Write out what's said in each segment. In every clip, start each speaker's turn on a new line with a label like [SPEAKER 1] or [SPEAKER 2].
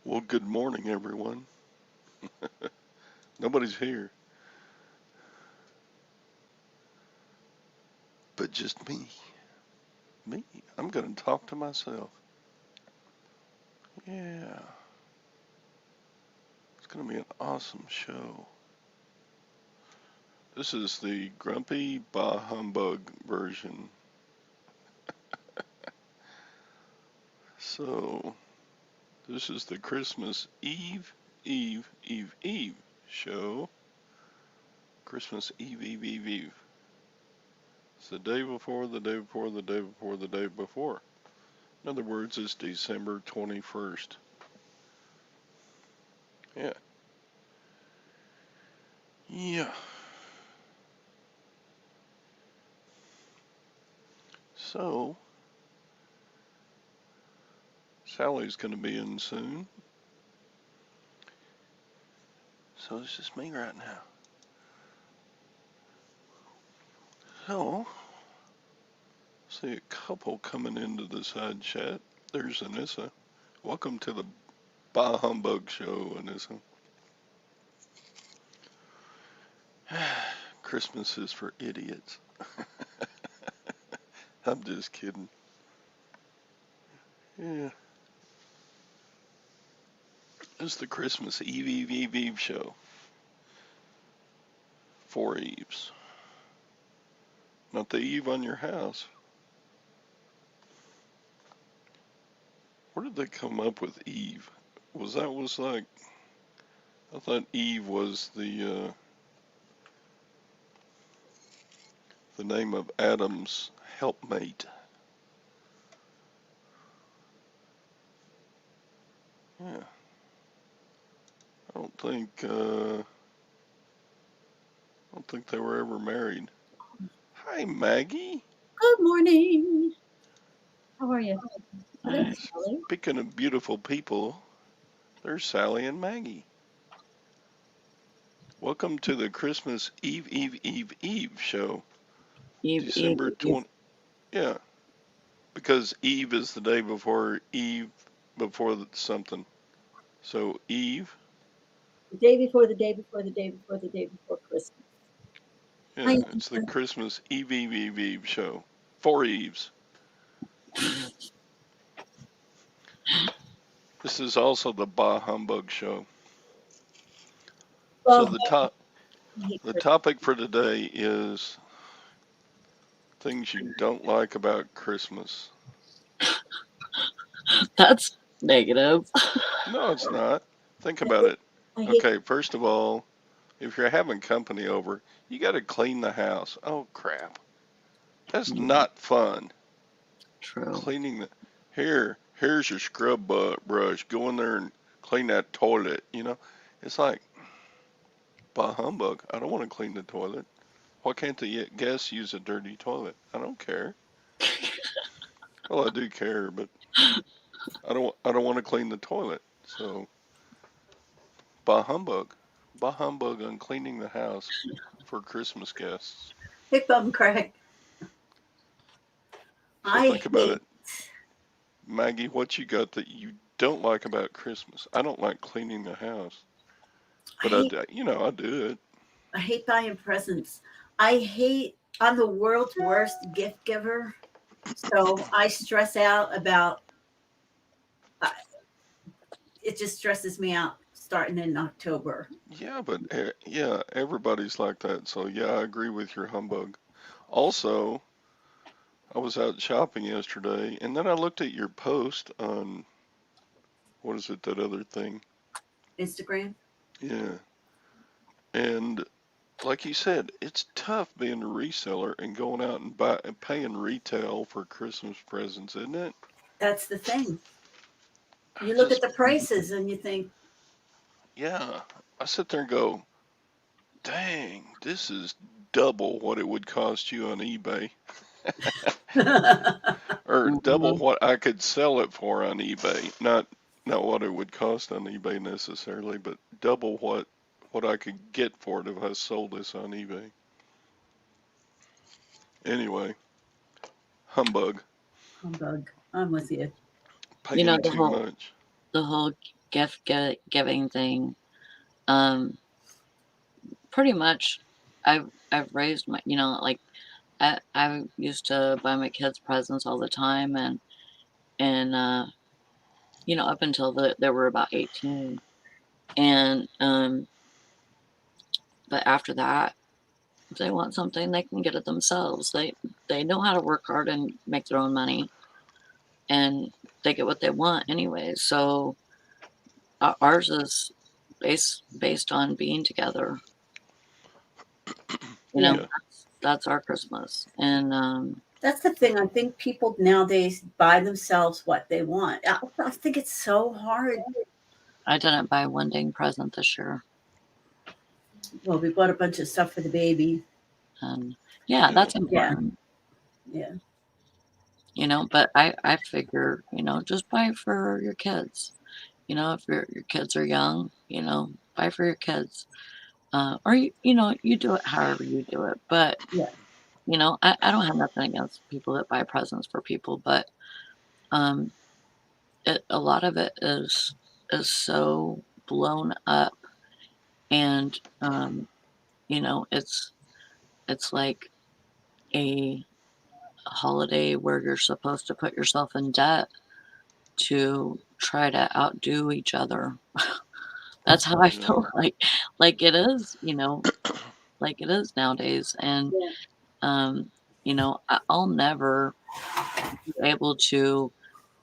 [SPEAKER 1] Well, good morning, everyone. Nobody's here, but just me. Me. I'm going to talk to myself. Yeah, it's going to be an awesome show. This is the Grumpy Bah Humbug version. So, this is the Christmas Eve show. Christmas Eve. It's the day before, the day before, the day before, the day before. In other words, it's December 21st. Yeah. Yeah. So, Sally's going to be in soon. So it's just me right now. So, see a couple coming into the side chat. There's Anissa. Welcome to the Bah Humbug Show, Anissa. Christmas is for idiots. I'm just kidding. Yeah. It's the Christmas Eve show. 4 Eves. Not the Eve on your house. Where did they come up with Eve? Was like, I thought Eve was the name of Adam's helpmate. Yeah. I don't think they were ever married. Hi, Maggie.
[SPEAKER 2] Good morning. How are you? Oh, that's Sally.
[SPEAKER 1] Speaking of beautiful people, there's Sally and Maggie. Welcome to the Christmas Eve show. December 20. Yeah, because Eve is the day before Eve, before something. So Eve.
[SPEAKER 2] The day before the day before the day before the day before Christmas.
[SPEAKER 1] Yeah, it's the Christmas Eve show. 4 Eves. This is also the Bah Humbug show. So the topic for today is things you don't like about Christmas.
[SPEAKER 3] That's negative.
[SPEAKER 1] No, it's not. Think about it. Okay, first of all, if you're having company over, you got to clean the house. Oh, crap. That's not fun.
[SPEAKER 3] True.
[SPEAKER 1] Cleaning the... Here's your scrub brush. Go in there and clean that toilet, you know? It's like, bah humbug. I don't want to clean the toilet. Why can't the guests use a dirty toilet? I don't care. Well, I do care, but I don't want to clean the toilet. So, bah humbug. Bah humbug on cleaning the house for Christmas guests.
[SPEAKER 2] Hey, Bum Craig.
[SPEAKER 1] So think about it. Maggie, what you got that you don't like about Christmas? I don't like cleaning the house. But I do it.
[SPEAKER 2] I hate buying presents. I'm the world's worst gift giver. So I stress out about, it just stresses me out starting in October.
[SPEAKER 1] Yeah, but everybody's like that. So yeah, I agree with your humbug. Also, I was out shopping yesterday, and then I looked at your post on, what is it, that other thing?
[SPEAKER 2] Instagram?
[SPEAKER 1] Yeah. And like you said, it's tough being a reseller and going out and paying retail for Christmas presents, isn't it?
[SPEAKER 2] That's the thing. You look at the prices and you think.
[SPEAKER 1] Yeah. I sit there and go, dang, this is double what it would cost you on eBay. Or double what I could sell it for on eBay. Not what it would cost on eBay necessarily, but double what what I could get for it if I sold this on eBay. Anyway, humbug,
[SPEAKER 2] Humbug. I'm with you.
[SPEAKER 3] You know,
[SPEAKER 1] paying too much.
[SPEAKER 3] the whole giving thing. Pretty much, I've raised my, like I used to buy my kids presents all the time, and up until they were about 18, and but after that, if they want something, they can get it themselves. They know how to work hard and make their own money, and they get what they want anyway. So ours is based on being together.
[SPEAKER 2] Yeah.
[SPEAKER 1] Yeah.
[SPEAKER 3] That's our Christmas, and
[SPEAKER 2] That's the thing. I think people nowadays buy themselves what they want. I think it's so hard.
[SPEAKER 3] I didn't buy one dang present this year.
[SPEAKER 2] Well, we bought a bunch of stuff for the baby.
[SPEAKER 3] And
[SPEAKER 1] Yeah.
[SPEAKER 3] that's important.
[SPEAKER 2] Yeah.
[SPEAKER 3] But I figure, just buy for your kids. If your kids are young, buy for your kids. Or you do it however you do it. But
[SPEAKER 2] Yeah.
[SPEAKER 3] I don't have nothing against people that buy presents for people, but um a lot of it is so blown up, and it's like a holiday where you're supposed to put yourself in debt to try to outdo each other. That's how I
[SPEAKER 1] Yeah.
[SPEAKER 3] feel like it is, like it is nowadays. And
[SPEAKER 2] Yeah.
[SPEAKER 3] I'll never be able to,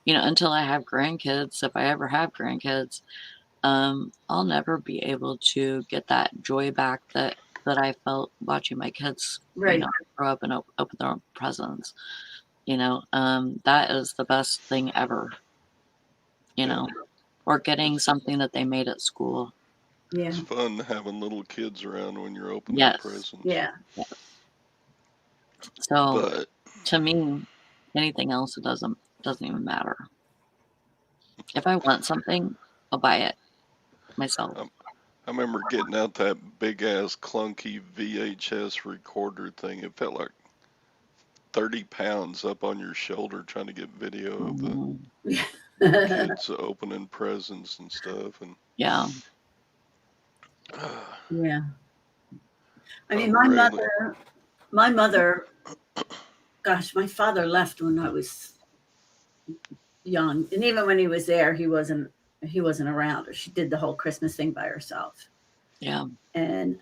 [SPEAKER 3] until I have grandkids, if I ever have grandkids, I'll never be able to get that joy back that I felt watching my kids,
[SPEAKER 2] Right.
[SPEAKER 3] grow up and open their own presents. That is the best thing ever,
[SPEAKER 1] Yeah.
[SPEAKER 3] or getting something that they made at school.
[SPEAKER 2] Yeah.
[SPEAKER 1] It's fun having little kids around when you're opening
[SPEAKER 3] Yes.
[SPEAKER 1] presents.
[SPEAKER 2] Yeah.
[SPEAKER 3] So
[SPEAKER 1] But
[SPEAKER 3] to me, anything else, it doesn't even matter. If I want something, I'll buy it myself.
[SPEAKER 1] I remember getting out that big ass clunky VHS recorder thing. It felt like 30 pounds up on your shoulder trying to get video of the kids opening presents and stuff. And
[SPEAKER 3] Yeah.
[SPEAKER 2] Yeah. I mean,
[SPEAKER 1] really,
[SPEAKER 2] my mother, gosh, my father left when I was young, and even when he was there, he wasn't around. She did the whole Christmas thing by herself.
[SPEAKER 3] Yeah.
[SPEAKER 2] And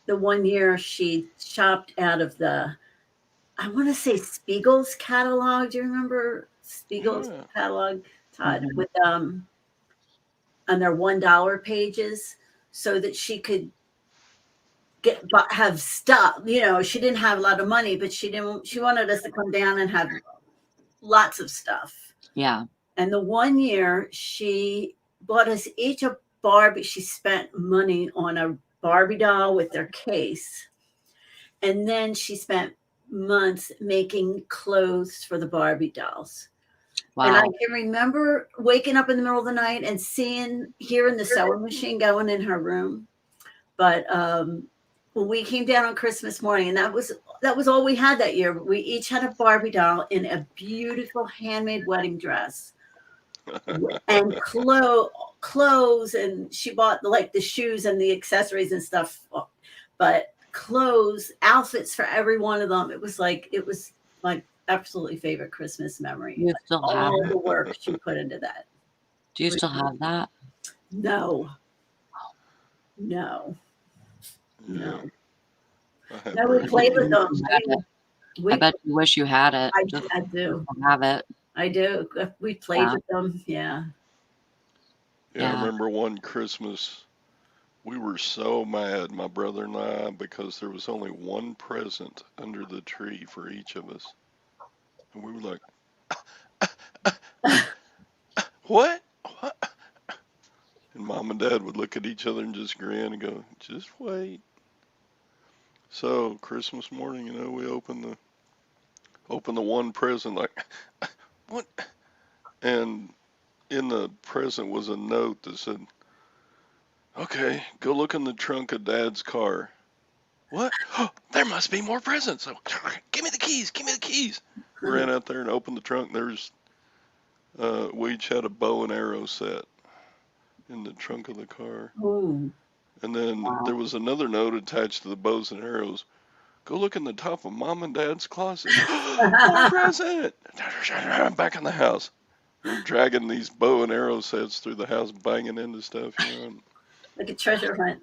[SPEAKER 2] the one year she shopped out of I want to say Spiegel's catalog. Do you remember Spiegel's
[SPEAKER 1] Yeah.
[SPEAKER 2] catalog, Todd?
[SPEAKER 3] Mhm.
[SPEAKER 2] With on their $1 pages, so that she could have stuff. She didn't have a lot of money, but she wanted us to come down and have lots of stuff.
[SPEAKER 3] Yeah.
[SPEAKER 2] And the one year she bought us each a Barbie. She spent money on a Barbie doll with their case. And then she spent months making clothes for the Barbie dolls. And I
[SPEAKER 3] Wow.
[SPEAKER 2] can remember waking up in the middle of the night and hearing the sewing machine going in her room. But when we came down on Christmas morning, and that was all we had that year. We each had a Barbie doll in a beautiful handmade wedding dress and clothes, and she bought like the shoes and the accessories and stuff, but clothes, outfits for every one of them. It was my absolutely favorite Christmas memory.
[SPEAKER 3] You still have
[SPEAKER 2] All
[SPEAKER 3] it?
[SPEAKER 2] the work she put into that.
[SPEAKER 3] Do you still have that?
[SPEAKER 2] No.
[SPEAKER 1] Yeah.
[SPEAKER 2] No,
[SPEAKER 1] I
[SPEAKER 2] we played with them.
[SPEAKER 3] I bet you wish you had it.
[SPEAKER 2] I
[SPEAKER 3] Just
[SPEAKER 2] do.
[SPEAKER 3] have it.
[SPEAKER 2] I do. We played with them. Yeah.
[SPEAKER 1] Yeah, I remember one Christmas, we were so mad, my brother and I, because there was only one present under the tree for each of us. And we were like, what? What? And mom and dad would look at each other and just grin and go, just wait. So Christmas morning, we opened the one present, like, what? And in the present was a note that said, Okay, go look in the trunk of Dad's car. What? There must be more presents. So, give me the keys. Give me the keys. Ran out there and opened the trunk. There's we each had a bow and arrow set in the trunk of the car.
[SPEAKER 2] Ooh.
[SPEAKER 1] And then there was another note attached to the bows and arrows. Go look in the top of Mom and Dad's closet. More present. I'm back in the house. I'm dragging these bow and arrow sets through the house, banging into stuff, you know.
[SPEAKER 2] Like a treasure hunt.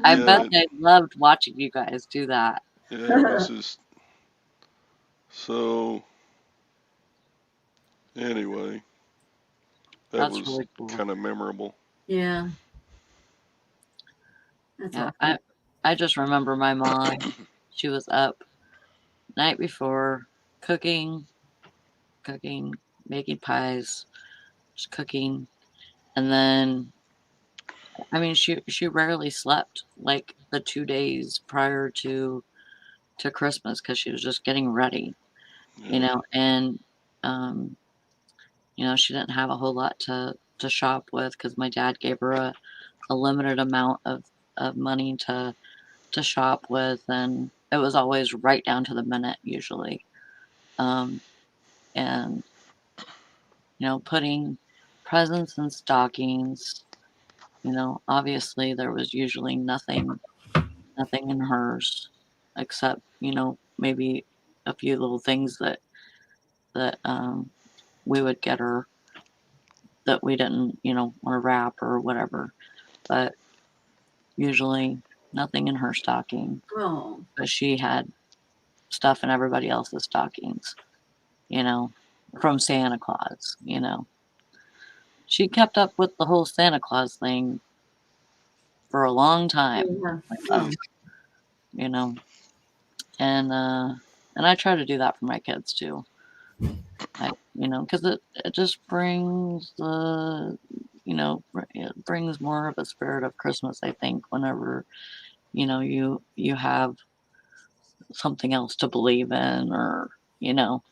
[SPEAKER 3] I
[SPEAKER 1] Yeah,
[SPEAKER 3] bet they loved watching you guys do that.
[SPEAKER 1] Yeah, it was just so. Anyway, that
[SPEAKER 3] That's
[SPEAKER 1] was
[SPEAKER 3] really cool.
[SPEAKER 1] kind of memorable.
[SPEAKER 2] Yeah. That's
[SPEAKER 3] Yeah,
[SPEAKER 2] awesome.
[SPEAKER 3] I just remember my mom. She was up night before cooking, making pies, just cooking, and then I mean she rarely slept like the 2 days prior to Christmas because she was just getting ready, you
[SPEAKER 1] Yeah,
[SPEAKER 3] know, and um, you know, she didn't have a whole lot to shop with because my dad gave her a limited amount of money to shop with, and it was always right down to the minute usually. Um, and you know, putting presents in stockings, you know, obviously there was usually nothing in hers except, you know, maybe a few little things that we would get her that we didn't, you know, want to wrap or whatever. But usually nothing in her stocking.
[SPEAKER 2] Oh.
[SPEAKER 3] But she had stuff in everybody else's stockings, you know, from Santa Claus, you know. She kept up with the whole Santa Claus thing for a long time
[SPEAKER 2] Yeah.
[SPEAKER 3] with
[SPEAKER 1] Hmm.
[SPEAKER 3] us, you know. And I try to do that for my kids too. You know, because it just brings the, you know, it brings more of a spirit of Christmas, I think, whenever, you know, you have something else to believe in, or, you know,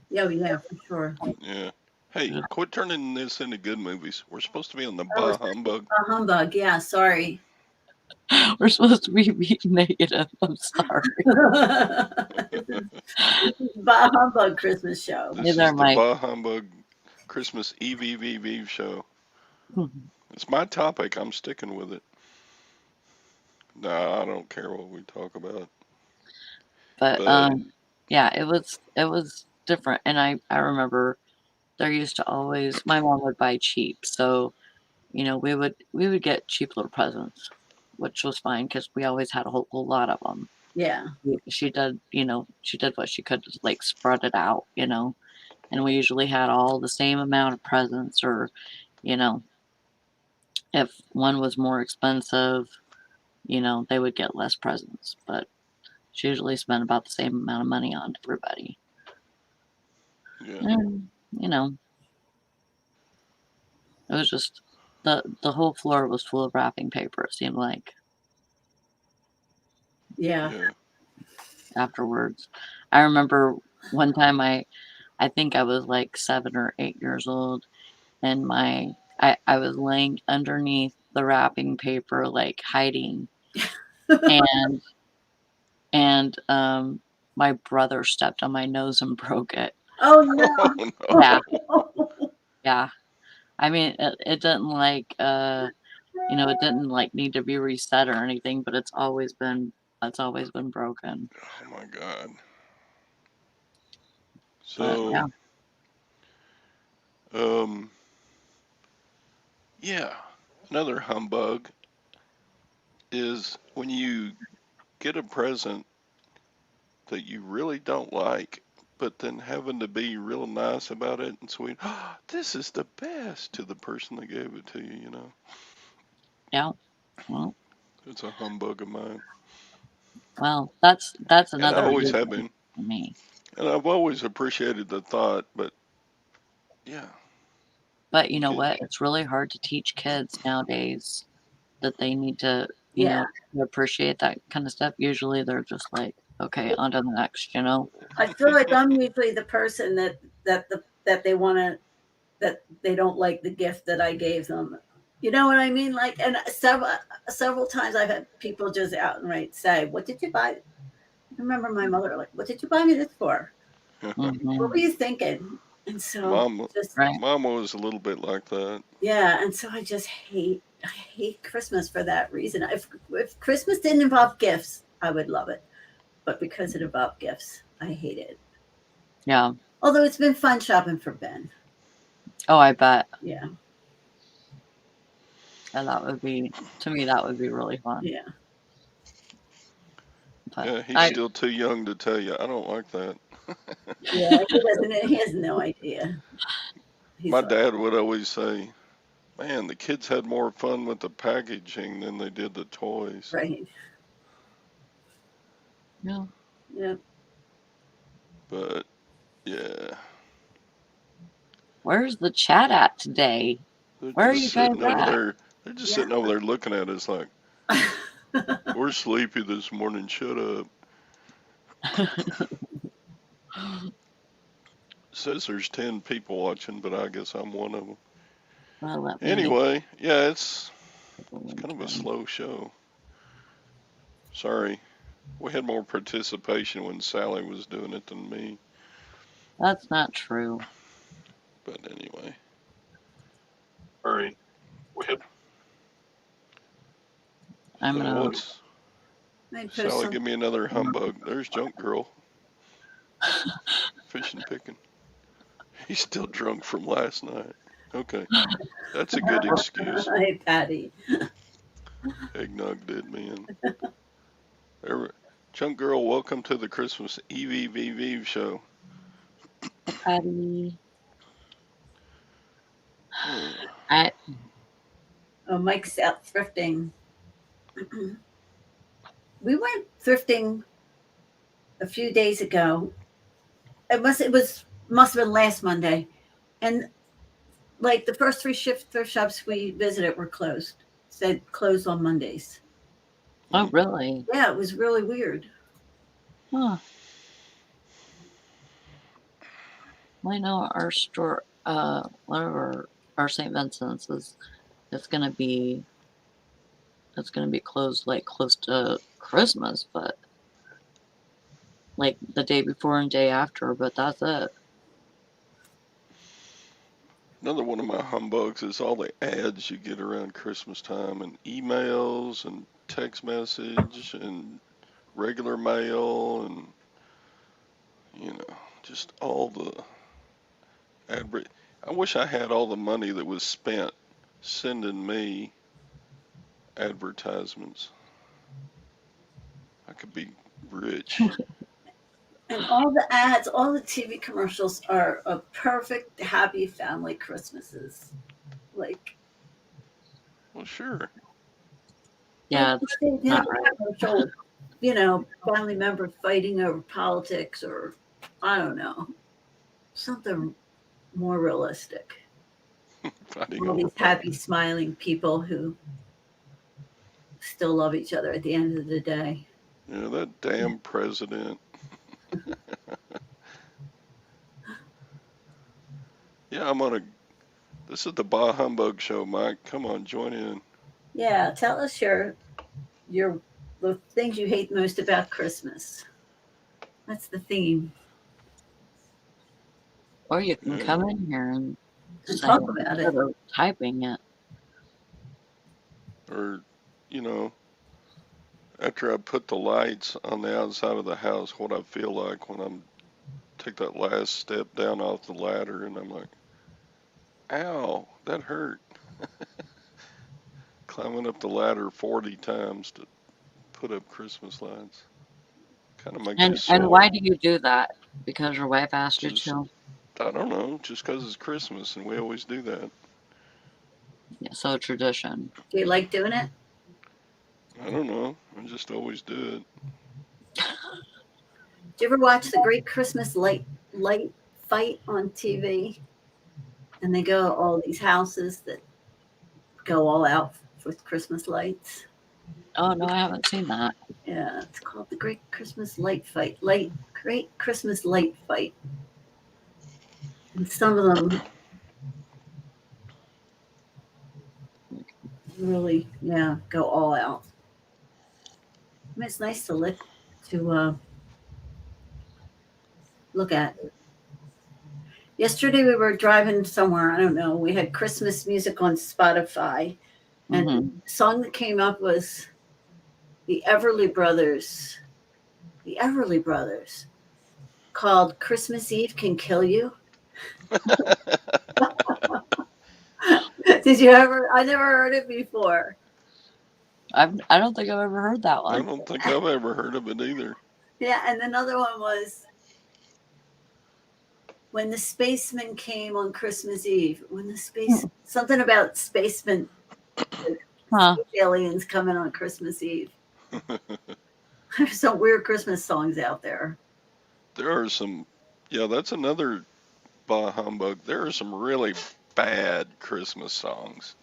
[SPEAKER 2] Yeah, yeah, for sure.
[SPEAKER 1] Yeah. Hey,
[SPEAKER 3] just-
[SPEAKER 1] quit turning this into good movies. We're supposed to be on the
[SPEAKER 2] Oh,
[SPEAKER 1] Bah Humbug.
[SPEAKER 2] a humbug. Yeah, sorry.
[SPEAKER 3] we're supposed to be being negative. I'm sorry.
[SPEAKER 2] This is Bah Humbug Christmas show.
[SPEAKER 1] This
[SPEAKER 3] Neither
[SPEAKER 1] is the
[SPEAKER 3] Mike.
[SPEAKER 1] Bah Humbug Christmas EVVV show. It's my topic. I'm sticking with it. Nah, I don't care what we talk about.
[SPEAKER 3] But
[SPEAKER 1] But
[SPEAKER 3] yeah, it was different, and I remember there used to always my mom would buy cheap, so you know we would get cheap little presents, which was fine because we always had a whole lot of them.
[SPEAKER 2] Yeah.
[SPEAKER 3] She did, you know, she did what she could to like spread it out, you know, and we usually had all the same amount of presents, or you know, if one was more expensive, you know, they would get less presents, but she usually spent about the same amount of money on everybody.
[SPEAKER 1] yeah,
[SPEAKER 3] And, you know, it was just the whole floor was full of wrapping paper, it seemed like
[SPEAKER 2] Yeah.
[SPEAKER 1] yeah.
[SPEAKER 3] afterwards. I remember one time I think I was like 7 or 8 years old, and I was laying underneath the wrapping paper, like hiding, and and my brother stepped on my nose and broke it.
[SPEAKER 2] Oh
[SPEAKER 1] Oh
[SPEAKER 3] Yeah,
[SPEAKER 2] no.
[SPEAKER 3] yeah. I mean, it didn't like you know, it didn't like need to be reset or anything, but it's always been broken.
[SPEAKER 1] Oh my God.
[SPEAKER 3] But
[SPEAKER 1] So,
[SPEAKER 3] yeah,
[SPEAKER 1] um, yeah, another humbug is when you get a present that you really don't like, but then having to be real nice about it and sweet. This is the best to the person that gave it to you, you know.
[SPEAKER 3] yeah. Well,
[SPEAKER 1] It's a humbug of mine.
[SPEAKER 3] that's
[SPEAKER 1] And I
[SPEAKER 3] another
[SPEAKER 1] always
[SPEAKER 3] good
[SPEAKER 1] have
[SPEAKER 3] one
[SPEAKER 1] been.
[SPEAKER 3] for me.
[SPEAKER 1] And I've always appreciated the thought, but yeah,
[SPEAKER 3] But you
[SPEAKER 1] you
[SPEAKER 3] know
[SPEAKER 1] get,
[SPEAKER 3] what? It's really hard to teach kids nowadays that they need to, you
[SPEAKER 2] Yeah.
[SPEAKER 3] know, to appreciate that kind of stuff. Usually they're just like, okay, on to the next, you know?
[SPEAKER 2] I feel like I'm usually the person that they want to that they don't like the gift that I gave them. You know what I mean? Like, and several times I've had people just outright say, "What did you buy?" I remember my mother like, "What did you buy me this for? What were you thinking?" And so
[SPEAKER 1] Mama,
[SPEAKER 2] just
[SPEAKER 3] Right.
[SPEAKER 1] Mama was a little bit like that.
[SPEAKER 2] yeah, and so I hate Christmas for that reason. If Christmas didn't involve gifts, I would love it, but because it involved gifts, I hate it.
[SPEAKER 3] Yeah.
[SPEAKER 2] Although it's been fun shopping for Ben.
[SPEAKER 3] Oh, I bet.
[SPEAKER 2] Yeah,
[SPEAKER 3] And that would be, to me, that would be really fun.
[SPEAKER 2] yeah.
[SPEAKER 3] But
[SPEAKER 1] Yeah, he's still too young to tell you, I don't like that.
[SPEAKER 2] Yeah, he doesn't. He has no idea. He's
[SPEAKER 1] My
[SPEAKER 2] like,
[SPEAKER 1] dad would always say, man, the kids had more fun with the packaging than they did the toys.
[SPEAKER 2] right.
[SPEAKER 3] yeah.
[SPEAKER 2] Yeah.
[SPEAKER 1] But, yeah,
[SPEAKER 3] Where's the chat at today?
[SPEAKER 1] they're
[SPEAKER 3] Where are
[SPEAKER 1] just
[SPEAKER 3] you guys
[SPEAKER 1] sitting over
[SPEAKER 3] at?
[SPEAKER 1] there. They're just
[SPEAKER 2] Yeah.
[SPEAKER 1] sitting over there looking at us like, we're sleepy this morning, shut up. Says there's 10 people watching, but I guess I'm one of them.
[SPEAKER 3] Well, let me
[SPEAKER 1] Anyway, yeah, it's kind of a slow show. Sorry. We had more participation when Sally was doing it than me.
[SPEAKER 3] That's not true.
[SPEAKER 1] But anyway. Sorry. We had.
[SPEAKER 3] I'm
[SPEAKER 1] So
[SPEAKER 3] gonna.
[SPEAKER 1] what's.
[SPEAKER 2] I'd post
[SPEAKER 1] Sally,
[SPEAKER 2] some.
[SPEAKER 1] give me another humbug. There's Junk Girl. Fishing picking. He's still drunk from last night. Okay. That's a good excuse.
[SPEAKER 2] Hey, Patty.
[SPEAKER 1] Eggnog did me in. There, Junk Girl, welcome to the Christmas EVVV show.
[SPEAKER 3] Patty.
[SPEAKER 2] Oh, Mike's out thrifting. We went thrifting a few days ago. Must have been last Monday, and like the first three thrift shops we visited were closed. Said closed on Mondays.
[SPEAKER 3] Oh, really?
[SPEAKER 2] Yeah, it was really weird.
[SPEAKER 3] Huh. I know our store, one of our St. Vincent's it's gonna be closed like close to Christmas, but like the day before and day after, but that's it.
[SPEAKER 1] Another one of my humbugs is all the ads you get around Christmas time and emails and text message and regular mail and, just all the I wish I had all the money that was spent sending me advertisements. I could be rich.
[SPEAKER 2] And all the ads, all the TV commercials are a perfect happy family Christmases. Like,
[SPEAKER 1] Well, sure.
[SPEAKER 3] Yeah,
[SPEAKER 2] like
[SPEAKER 3] it's
[SPEAKER 2] they
[SPEAKER 3] not
[SPEAKER 2] have a
[SPEAKER 3] right.
[SPEAKER 2] commercial, family member fighting over politics or I don't know, something more realistic.
[SPEAKER 1] Fighting
[SPEAKER 2] All
[SPEAKER 1] over
[SPEAKER 2] these happy, smiling people who still love each other at the end of the day.
[SPEAKER 1] Yeah, that damn president. Yeah, this is the Bah Humbug show, Mike. Come on, join in.
[SPEAKER 2] Yeah, tell us the things you hate most about Christmas. That's the theme.
[SPEAKER 3] Or you can
[SPEAKER 1] Yeah.
[SPEAKER 3] come in here and say
[SPEAKER 2] Talk about it.
[SPEAKER 3] instead of typing it.
[SPEAKER 1] Or, after I put the lights on the outside of the house, what I feel like when I'm take that last step down off the ladder and I'm like, ow, that hurt. Climbing up the ladder 40 times to put up Christmas lights. Kind of makes you sore.
[SPEAKER 3] And why do you do that? Because your wife asked you
[SPEAKER 1] Just,
[SPEAKER 3] to?
[SPEAKER 1] I don't know, just 'cause it's Christmas and we always do that.
[SPEAKER 3] Yeah, so tradition.
[SPEAKER 2] Do you like doing it?
[SPEAKER 1] I don't know. I just always do it.
[SPEAKER 2] Do you ever watch the Great Christmas Light Fight on TV? And they go to all these houses that go all out with Christmas lights.
[SPEAKER 3] Oh no, I haven't seen that.
[SPEAKER 2] Yeah, it's called the Great Christmas Light Fight. Great Christmas Light Fight. And some of them really, yeah, go all out. I mean, it's nice to look at. Yesterday we were driving somewhere. I don't know. We had Christmas music on Spotify, and
[SPEAKER 3] Mm-hmm.
[SPEAKER 2] the song that came up was the Everly Brothers. The Everly Brothers, called "Christmas Eve Can Kill You." Did you ever? I never heard it before.
[SPEAKER 3] I don't think I've ever heard that
[SPEAKER 1] I
[SPEAKER 3] one.
[SPEAKER 1] don't think I've ever heard of it either.
[SPEAKER 2] Yeah, and another one was when the spacemen came on Christmas Eve. When the space something about spacemen,
[SPEAKER 3] Huh.
[SPEAKER 2] aliens coming on Christmas Eve. There's some weird Christmas songs out there.
[SPEAKER 1] There are some, yeah, that's another bah humbug. There are some really bad Christmas songs.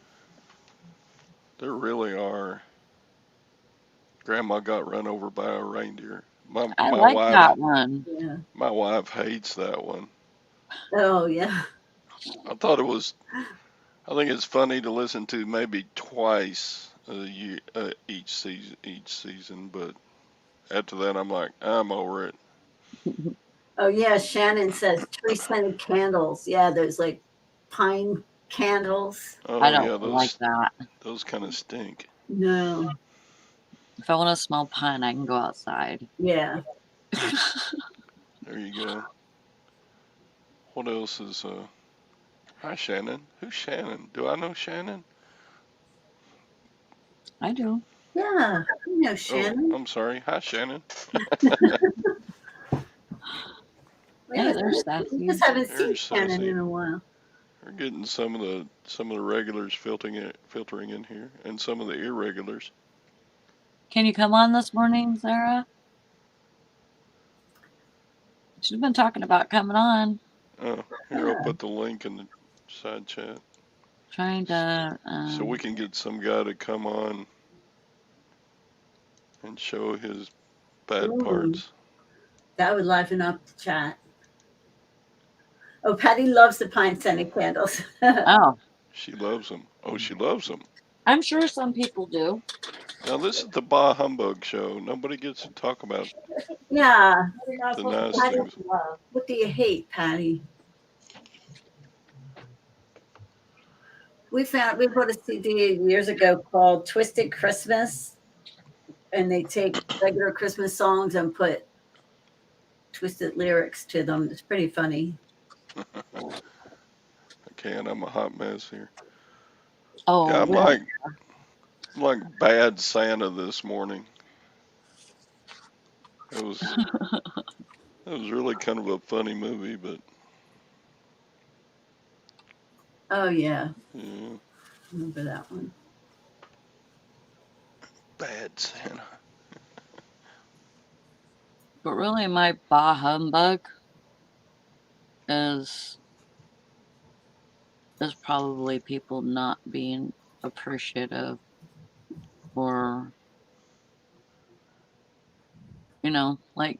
[SPEAKER 1] There really are. Grandma got run over by a reindeer. My
[SPEAKER 3] I
[SPEAKER 1] my
[SPEAKER 3] like
[SPEAKER 1] wife
[SPEAKER 3] that one.
[SPEAKER 2] Yeah.
[SPEAKER 1] my wife hates that one.
[SPEAKER 2] Oh yeah.
[SPEAKER 1] I thought it was. I think it's funny to listen to maybe twice a year, each season. But after that, I'm like, I'm over it.
[SPEAKER 2] Oh yeah. Shannon says tree scented candles. Yeah, there's like pine candles.
[SPEAKER 3] I
[SPEAKER 1] Oh
[SPEAKER 3] don't
[SPEAKER 1] yeah,
[SPEAKER 3] like that.
[SPEAKER 1] those kind of stink.
[SPEAKER 2] No.
[SPEAKER 3] If I want to smell pine, I can go outside.
[SPEAKER 2] Yeah.
[SPEAKER 1] There you go. What else is Hi Shannon. Who's Shannon? Do I know Shannon?
[SPEAKER 3] I do.
[SPEAKER 2] Yeah. You know
[SPEAKER 1] Oh,
[SPEAKER 2] Shannon.
[SPEAKER 1] I'm sorry. Hi Shannon.
[SPEAKER 3] Hey, there's
[SPEAKER 2] We just
[SPEAKER 3] Sassy.
[SPEAKER 2] haven't seen
[SPEAKER 1] There's
[SPEAKER 2] Shannon
[SPEAKER 1] Sassy.
[SPEAKER 2] in a while.
[SPEAKER 1] We're getting some of the regulars filtering in here, and some of the irregulars.
[SPEAKER 3] Can you come on this morning, Sarah? She's been talking about coming on.
[SPEAKER 1] Oh, here I'll put the link in the side chat
[SPEAKER 3] Trying to.
[SPEAKER 1] so we can get some guy to come on and show his bad
[SPEAKER 2] Ooh,
[SPEAKER 1] parts.
[SPEAKER 2] that would liven up the chat. Oh, Patty loves the pine scented candles.
[SPEAKER 3] Oh,
[SPEAKER 1] She loves them. Oh, she loves them.
[SPEAKER 3] I'm sure some people do.
[SPEAKER 1] Now this is the Bah Humbug show. Nobody gets to talk about
[SPEAKER 2] Yeah.
[SPEAKER 1] the nice
[SPEAKER 2] Patty,
[SPEAKER 1] things.
[SPEAKER 2] what do you hate, Patty? We bought a CD years ago called Twisted Christmas, and they take regular Christmas songs and put twisted lyrics to them. It's pretty funny.
[SPEAKER 1] Okay, and I'm a hot mess here.
[SPEAKER 3] Oh,
[SPEAKER 1] Yeah,
[SPEAKER 3] well,
[SPEAKER 1] I'm like bad Santa this morning. It was it was really kind of a funny movie, but
[SPEAKER 2] Oh yeah,
[SPEAKER 1] yeah,
[SPEAKER 2] remember that one.
[SPEAKER 1] bad Santa.
[SPEAKER 3] but really, my bah humbug is probably people not being appreciative, or like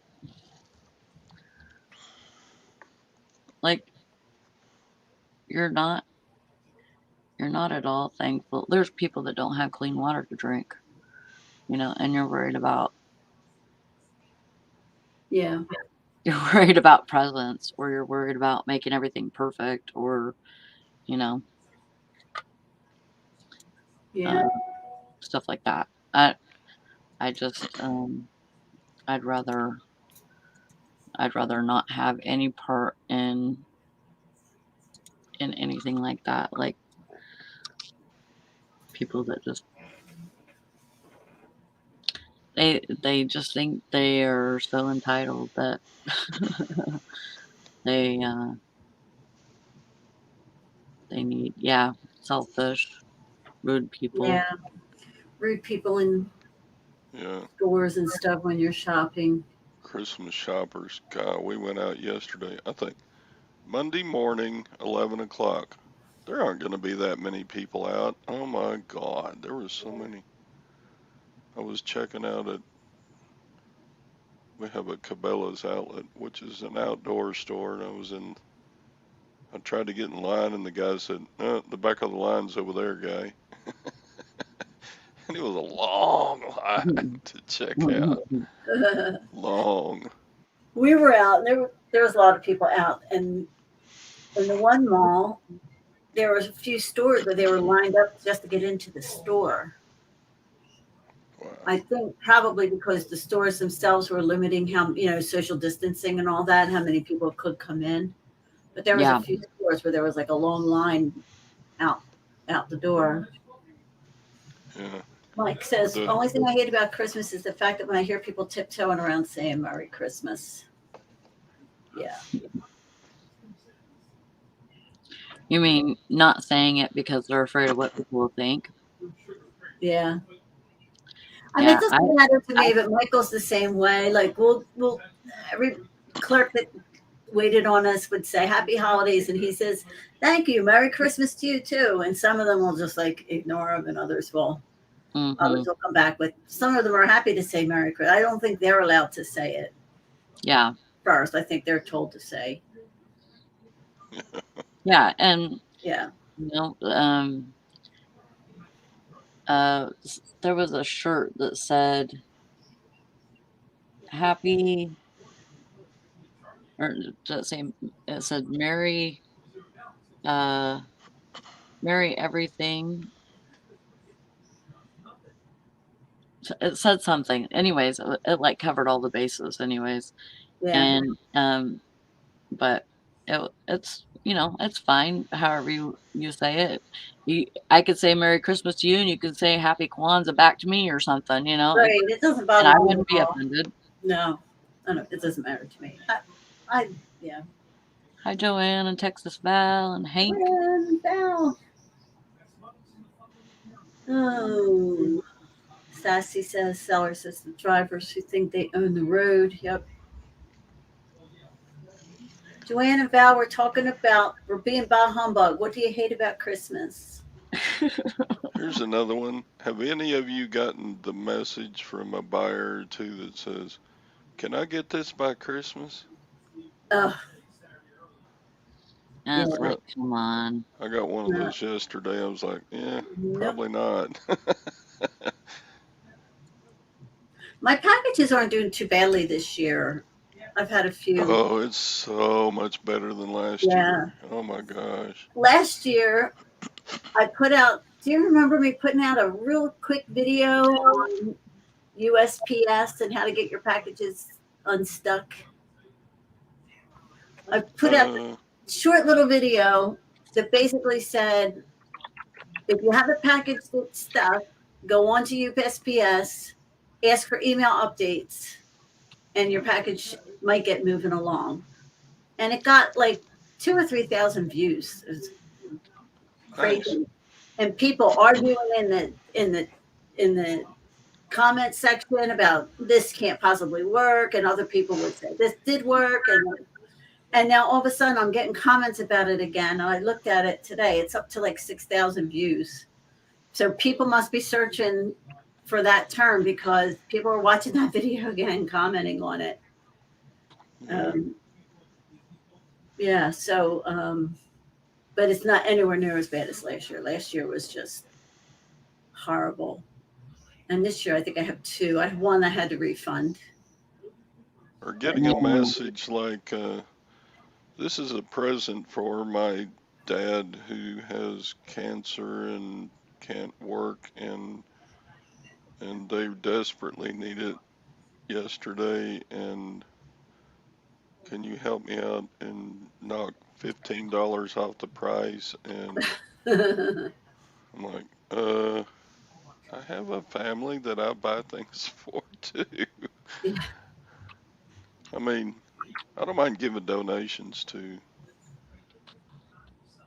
[SPEAKER 3] you're not at all thankful. There's people that don't have clean water to drink, and you're worried about
[SPEAKER 2] Yeah,
[SPEAKER 3] presents, or you're worried about making everything perfect, or you know
[SPEAKER 2] yeah,
[SPEAKER 3] uh, stuff like that. I just I'd rather not have any part in anything like that. Like people that just they just think they are so entitled that they they need, yeah, selfish, rude people.
[SPEAKER 2] yeah. Rude people in
[SPEAKER 1] Yeah,
[SPEAKER 2] stores and stuff when you're shopping.
[SPEAKER 1] Christmas shoppers. God, we went out yesterday. I think Monday morning, 11 o'clock. There aren't going to be that many people out. Oh my God, there was so many. I was checking out at, we have a Cabela's outlet, which is an outdoor store, and I tried to get in line, and the guy said, the back of the line's over there, guy. And it was a long line to check out. Long.
[SPEAKER 2] We were out, and there was a lot of people out, and in the one mall, there was a few stores where they were lined up just to get into the store.
[SPEAKER 1] Wow.
[SPEAKER 2] I think probably because the stores themselves were limiting how, social distancing and all that, how many people could come in. But there was
[SPEAKER 3] Yeah.
[SPEAKER 2] a few stores where there was like a long line out the door.
[SPEAKER 1] Yeah.
[SPEAKER 2] Mike says,
[SPEAKER 1] The
[SPEAKER 2] only thing I hate about Christmas is the fact that when I hear people tiptoeing around saying Merry Christmas. Yeah.
[SPEAKER 3] You mean not saying it because they're afraid of what people will think?
[SPEAKER 2] Yeah. I mean,
[SPEAKER 3] Yeah,
[SPEAKER 2] it doesn't matter to me, but Michael's the same way. Like, we'll every clerk that waited on us would say Happy Holidays, and he says, "Thank you, Merry Christmas to you too." And some of them will just like ignore him, and others will come back with. Some of them are happy to say Merry Christmas. I don't think they're allowed to say it.
[SPEAKER 3] Yeah.
[SPEAKER 2] First, I think they're told to say.
[SPEAKER 3] Yeah, and
[SPEAKER 2] yeah,
[SPEAKER 3] there was a shirt that said happy, or does it say, it said Merry everything. It said something. Anyways, it like covered all the bases anyways.
[SPEAKER 2] yeah.
[SPEAKER 3] And but it's it's fine however you say it. I could say Merry Christmas to you, and you could say Happy Kwanzaa back to me or something,
[SPEAKER 2] Right. It doesn't
[SPEAKER 3] and
[SPEAKER 2] bother
[SPEAKER 3] I
[SPEAKER 2] me at
[SPEAKER 3] wouldn't be
[SPEAKER 2] all.
[SPEAKER 3] offended.
[SPEAKER 2] No, it doesn't matter to me. Yeah.
[SPEAKER 3] Hi, Joanne and Texas Val and Hank.
[SPEAKER 2] Val. Oh, Sassy says, Seller says the drivers who think they own the road. Yep. Joanne and Val, we're being bah humbug. What do you hate about Christmas?
[SPEAKER 1] Here's another one. Have any of you gotten the message from a buyer or two that says, "Can I get this by Christmas?"
[SPEAKER 2] Ugh.
[SPEAKER 3] And it's like, come on.
[SPEAKER 1] I got one of those yesterday. I was like, probably not.
[SPEAKER 2] My packages aren't doing too badly this year. I've had a few.
[SPEAKER 1] Oh, it's so much better than last year. Oh my gosh.
[SPEAKER 2] Last year, I put out, do you remember me putting out a real quick video on USPS and how to get your packages unstuck? I put out a short little video that basically said, if you have a package that's stuck, go on to USPS, ask for email updates, and your package might get moving along. And it got like 2,000 or 3,000 views. It was crazy. Nice. And people arguing in the comment section about this can't possibly work, and other people would say this did work, and now all of a sudden I'm getting comments about it again. And I looked at it today; it's up to like 6,000 views. So people must be searching for that term because people are watching that video again and commenting on it. Yeah. So, but it's not anywhere near as bad as last year. Last year was just horrible. And this year, I think I have two. I have one I had to refund.
[SPEAKER 1] Or getting a message like, this is a present for my dad who has cancer and can't work, and they desperately need it yesterday, and can you help me out and knock $15 off the price? And I'm like, I have a family that I buy things for too.
[SPEAKER 2] Yeah.
[SPEAKER 1] I mean, I don't mind giving donations to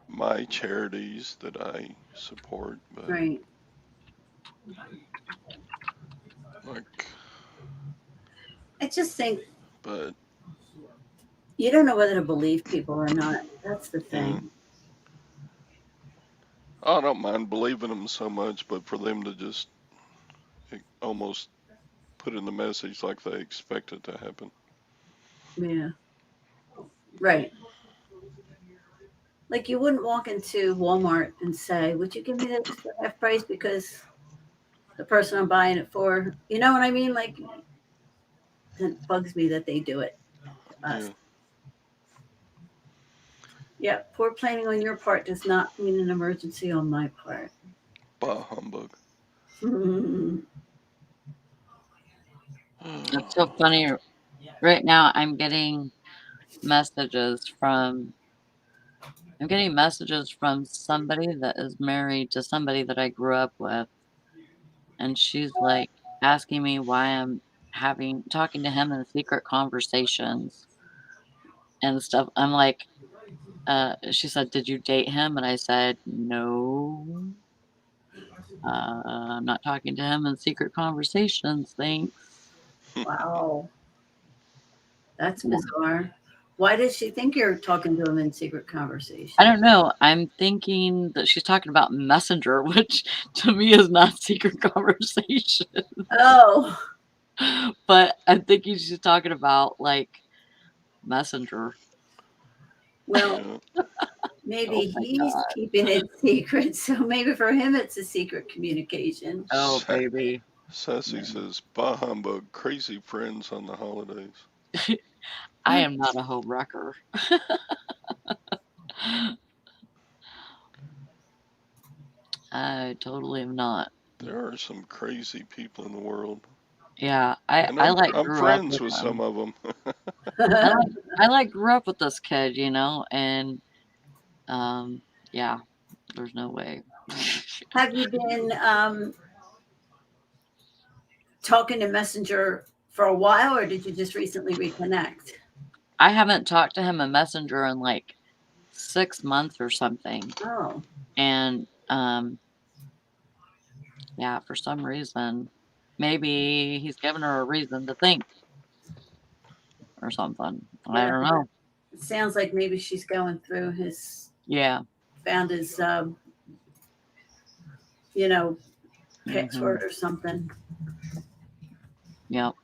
[SPEAKER 1] my charities that I support, but
[SPEAKER 2] right.
[SPEAKER 1] Like,
[SPEAKER 2] I just think,
[SPEAKER 1] but
[SPEAKER 2] you don't know whether to believe people or not. That's the thing.
[SPEAKER 1] I don't mind believing them so much, but for them to just almost put in the message like they expect it to happen.
[SPEAKER 2] Yeah. Right. Like, you wouldn't walk into Walmart and say, would you give me this for half price because the person I'm buying it for. You know what I mean? Like, it bugs me that they do it to us.
[SPEAKER 1] Yeah.
[SPEAKER 2] Yeah, poor planning on your part does not mean an emergency on my part.
[SPEAKER 1] Bah humbug.
[SPEAKER 3] It's so funny. Right now, messages from I'm getting messages from somebody that is married to somebody that I grew up with, and she's like asking me why I'm talking to him in secret conversations and stuff. I'm like, she said, "Did you date him?" And I said, "No, I'm not talking to him in secret conversations. Thanks."
[SPEAKER 2] Wow, that's
[SPEAKER 3] Yeah.
[SPEAKER 2] bizarre. Why does she think you're talking to him in secret
[SPEAKER 3] I
[SPEAKER 2] conversation?
[SPEAKER 3] don't know. I'm thinking that she's talking about Messenger, which to me is not secret conversation.
[SPEAKER 2] Oh,
[SPEAKER 3] But I'm thinking she's talking about like Messenger.
[SPEAKER 2] well,
[SPEAKER 1] Yeah.
[SPEAKER 2] maybe
[SPEAKER 3] Oh my
[SPEAKER 2] he's
[SPEAKER 3] god.
[SPEAKER 2] keeping it secret, so maybe for him it's a secret communication.
[SPEAKER 3] Oh
[SPEAKER 1] Sa-
[SPEAKER 3] baby.
[SPEAKER 1] Sassy
[SPEAKER 3] Yeah.
[SPEAKER 1] says, bah humbug, crazy friends on the holidays.
[SPEAKER 3] I am not a home wrecker. I totally am not.
[SPEAKER 1] There are some crazy people in the world.
[SPEAKER 3] Yeah, I
[SPEAKER 1] And
[SPEAKER 3] I
[SPEAKER 1] I'm,
[SPEAKER 3] like
[SPEAKER 1] I'm
[SPEAKER 3] grew up
[SPEAKER 1] friends
[SPEAKER 3] with
[SPEAKER 1] with some
[SPEAKER 3] them.
[SPEAKER 1] of them.
[SPEAKER 3] I like grew up with this kid, and um yeah, there's no way.
[SPEAKER 2] Have you been talking to Messenger for a while, or did you just recently reconnect?
[SPEAKER 3] I haven't talked to him in Messenger in like 6 months or something.
[SPEAKER 2] Oh,
[SPEAKER 3] And yeah, for some reason, maybe he's given her a reason to think or something. I
[SPEAKER 2] yeah.
[SPEAKER 3] don't know.
[SPEAKER 2] It sounds like maybe she's going through his,
[SPEAKER 3] Yeah.
[SPEAKER 2] found his, you know,
[SPEAKER 3] Hmm.
[SPEAKER 2] password or something.
[SPEAKER 3] Yep.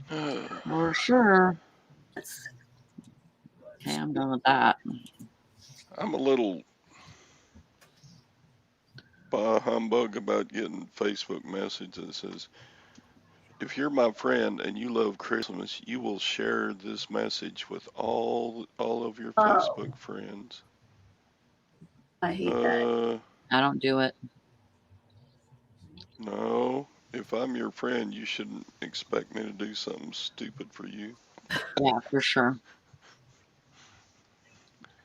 [SPEAKER 1] I'm
[SPEAKER 3] For sure.
[SPEAKER 2] That's,
[SPEAKER 3] Okay, I'm done with that.
[SPEAKER 1] a little bah humbug about getting Facebook message that says, if you're my friend and you love Christmas, you will share this message with all of your
[SPEAKER 2] oh,
[SPEAKER 1] Facebook friends.
[SPEAKER 2] I hate that.
[SPEAKER 1] Uh,
[SPEAKER 3] I don't do it.
[SPEAKER 1] no. If I'm your friend, you shouldn't expect me to do something stupid for you.
[SPEAKER 3] Yeah, for sure.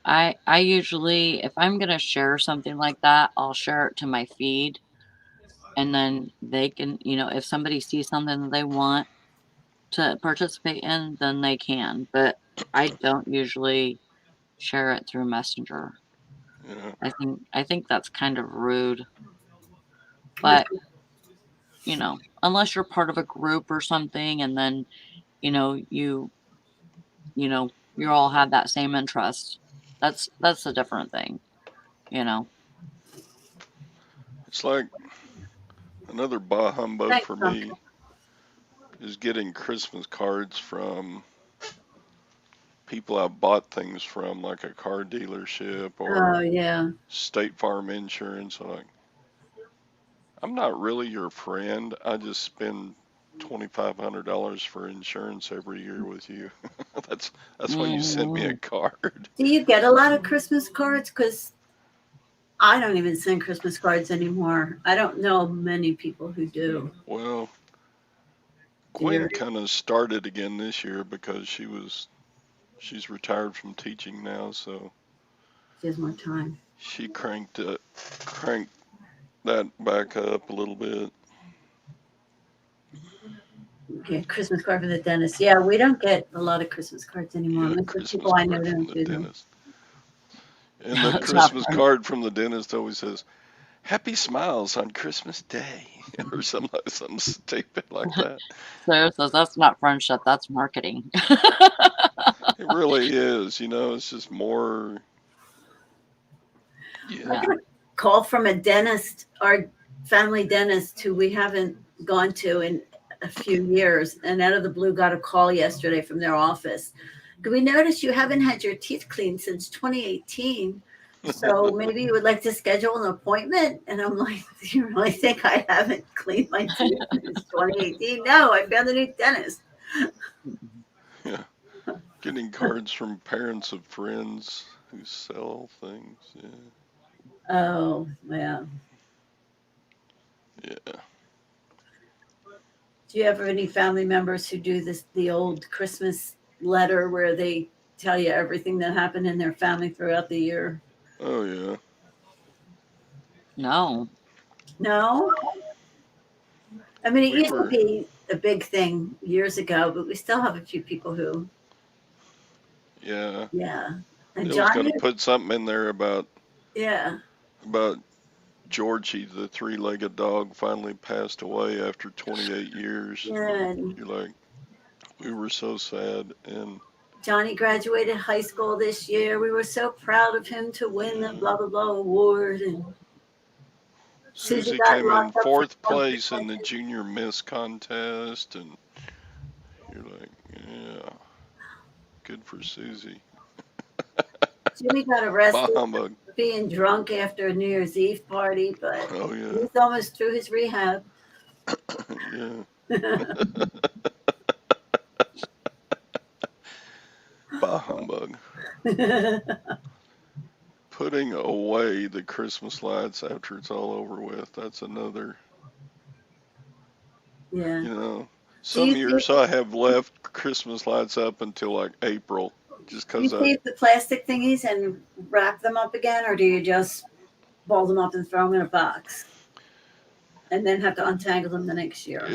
[SPEAKER 3] I usually, if I'm gonna share something like that, I'll share it to my feed, and then they can, if somebody sees something that they want to participate in, then they can. But I don't usually share it through Messenger.
[SPEAKER 1] Yeah.
[SPEAKER 3] I think that's kind of rude. But, unless you're part of a group or something and then, you know, you you all have that same interest. That's a different thing, you know.
[SPEAKER 1] It's like another bah humbug
[SPEAKER 2] Thanks,
[SPEAKER 1] for
[SPEAKER 2] Uncle.
[SPEAKER 1] me is getting Christmas cards from people I bought things from, like a car dealership
[SPEAKER 2] Oh,
[SPEAKER 1] or
[SPEAKER 2] yeah.
[SPEAKER 1] State Farm Insurance. Like, I'm not really your friend. I just spend $2,500 for insurance every year with you. that's that's why you sent me a
[SPEAKER 3] Mhm.
[SPEAKER 1] card.
[SPEAKER 2] Do you get a lot of Christmas cards? Because I don't even send Christmas cards anymore. I don't know many people who do.
[SPEAKER 1] Well,
[SPEAKER 2] Do you?
[SPEAKER 1] Gwen kind of started again this year because she's retired from teaching now, so
[SPEAKER 2] She has more time.
[SPEAKER 1] she cranked that back up a little bit.
[SPEAKER 2] Okay, Christmas card from the dentist. Yeah, we don't get a lot of Christmas cards anymore.
[SPEAKER 1] Yeah,
[SPEAKER 2] Most of the
[SPEAKER 1] Christmas
[SPEAKER 2] people I know
[SPEAKER 1] card from
[SPEAKER 2] don't
[SPEAKER 1] the
[SPEAKER 2] do them.
[SPEAKER 1] dentist. And the
[SPEAKER 3] It's not
[SPEAKER 1] Christmas
[SPEAKER 3] fun.
[SPEAKER 1] card from the dentist always says, Happy Smiles on Christmas Day, or something stupid like that.
[SPEAKER 3] Sarah says that's not friendship, that's marketing.
[SPEAKER 1] It really is, it's just more,
[SPEAKER 2] I
[SPEAKER 1] yeah.
[SPEAKER 3] Yeah.
[SPEAKER 2] got a call from a dentist, our family dentist, who we haven't gone to in a few years. And out of the blue, got a call yesterday from their office. Can we notice you haven't had your teeth cleaned since 2018? So maybe you would like to schedule an appointment. And I'm like, do you really think I haven't cleaned my teeth since 2018? No, I found a new dentist.
[SPEAKER 1] Yeah. Getting cards from parents of friends who sell things. Yeah.
[SPEAKER 2] Oh, yeah.
[SPEAKER 1] Yeah.
[SPEAKER 2] Do you have any family members who do the old Christmas letter where they tell you everything that happened in their family throughout the year?
[SPEAKER 1] Oh, yeah.
[SPEAKER 3] No.
[SPEAKER 2] No? I mean, it
[SPEAKER 1] We
[SPEAKER 2] used to
[SPEAKER 1] were,
[SPEAKER 2] be a big thing years ago, but we still have a few people who,
[SPEAKER 1] yeah.
[SPEAKER 2] yeah. And
[SPEAKER 1] They was going
[SPEAKER 2] Johnny,
[SPEAKER 1] to put something in there
[SPEAKER 2] yeah.
[SPEAKER 1] about Georgie, the three-legged dog, finally passed away after 28 years.
[SPEAKER 2] Yeah. And
[SPEAKER 1] You're like, we were so sad. And
[SPEAKER 2] Johnny graduated high school this year. We were so proud of him to win the
[SPEAKER 1] yeah.
[SPEAKER 2] blah, blah, blah award. And Susie
[SPEAKER 1] Susie
[SPEAKER 2] got
[SPEAKER 1] came in
[SPEAKER 2] locked up for
[SPEAKER 1] fourth
[SPEAKER 2] something
[SPEAKER 1] place in
[SPEAKER 2] like
[SPEAKER 1] the
[SPEAKER 2] that.
[SPEAKER 1] junior miss contest. And you're like, yeah, good for Susie.
[SPEAKER 2] Jimmy got
[SPEAKER 1] Bah
[SPEAKER 2] arrested
[SPEAKER 1] humbug.
[SPEAKER 2] for being drunk after a New Year's Eve party, but
[SPEAKER 1] Oh,
[SPEAKER 2] he's almost through his rehab.
[SPEAKER 1] yeah. Yeah. Bah humbug. Putting away the Christmas lights after it's all over with. That's another,
[SPEAKER 2] Yeah.
[SPEAKER 1] you know,
[SPEAKER 2] Do
[SPEAKER 1] some
[SPEAKER 2] you think
[SPEAKER 1] years I have left Christmas lights up until like April just
[SPEAKER 2] do you
[SPEAKER 1] 'cause
[SPEAKER 2] save the plastic thingies and wrap them up again, or do you just ball them up and throw them in a box and then have to untangle them the next year?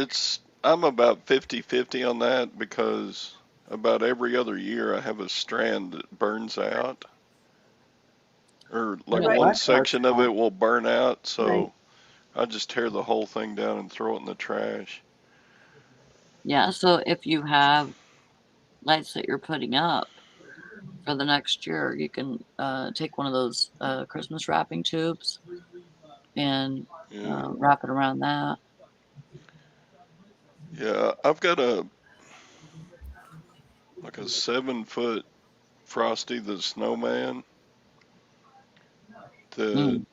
[SPEAKER 1] I'm about 50-50 on that because about every other year I have a strand that burns out or like
[SPEAKER 3] Yeah,
[SPEAKER 2] Right.
[SPEAKER 1] one
[SPEAKER 3] that goes
[SPEAKER 1] section of
[SPEAKER 3] out.
[SPEAKER 1] it will burn out,
[SPEAKER 2] Right.
[SPEAKER 1] so I just tear the whole thing down and throw it in the trash.
[SPEAKER 3] Yeah, so if you have lights that you're putting up for the next year, you can take one of those Christmas wrapping tubes and
[SPEAKER 1] Yeah.
[SPEAKER 3] wrap it around that.
[SPEAKER 1] Yeah, I've got like a 7-foot Frosty the Snowman. The
[SPEAKER 3] Mm.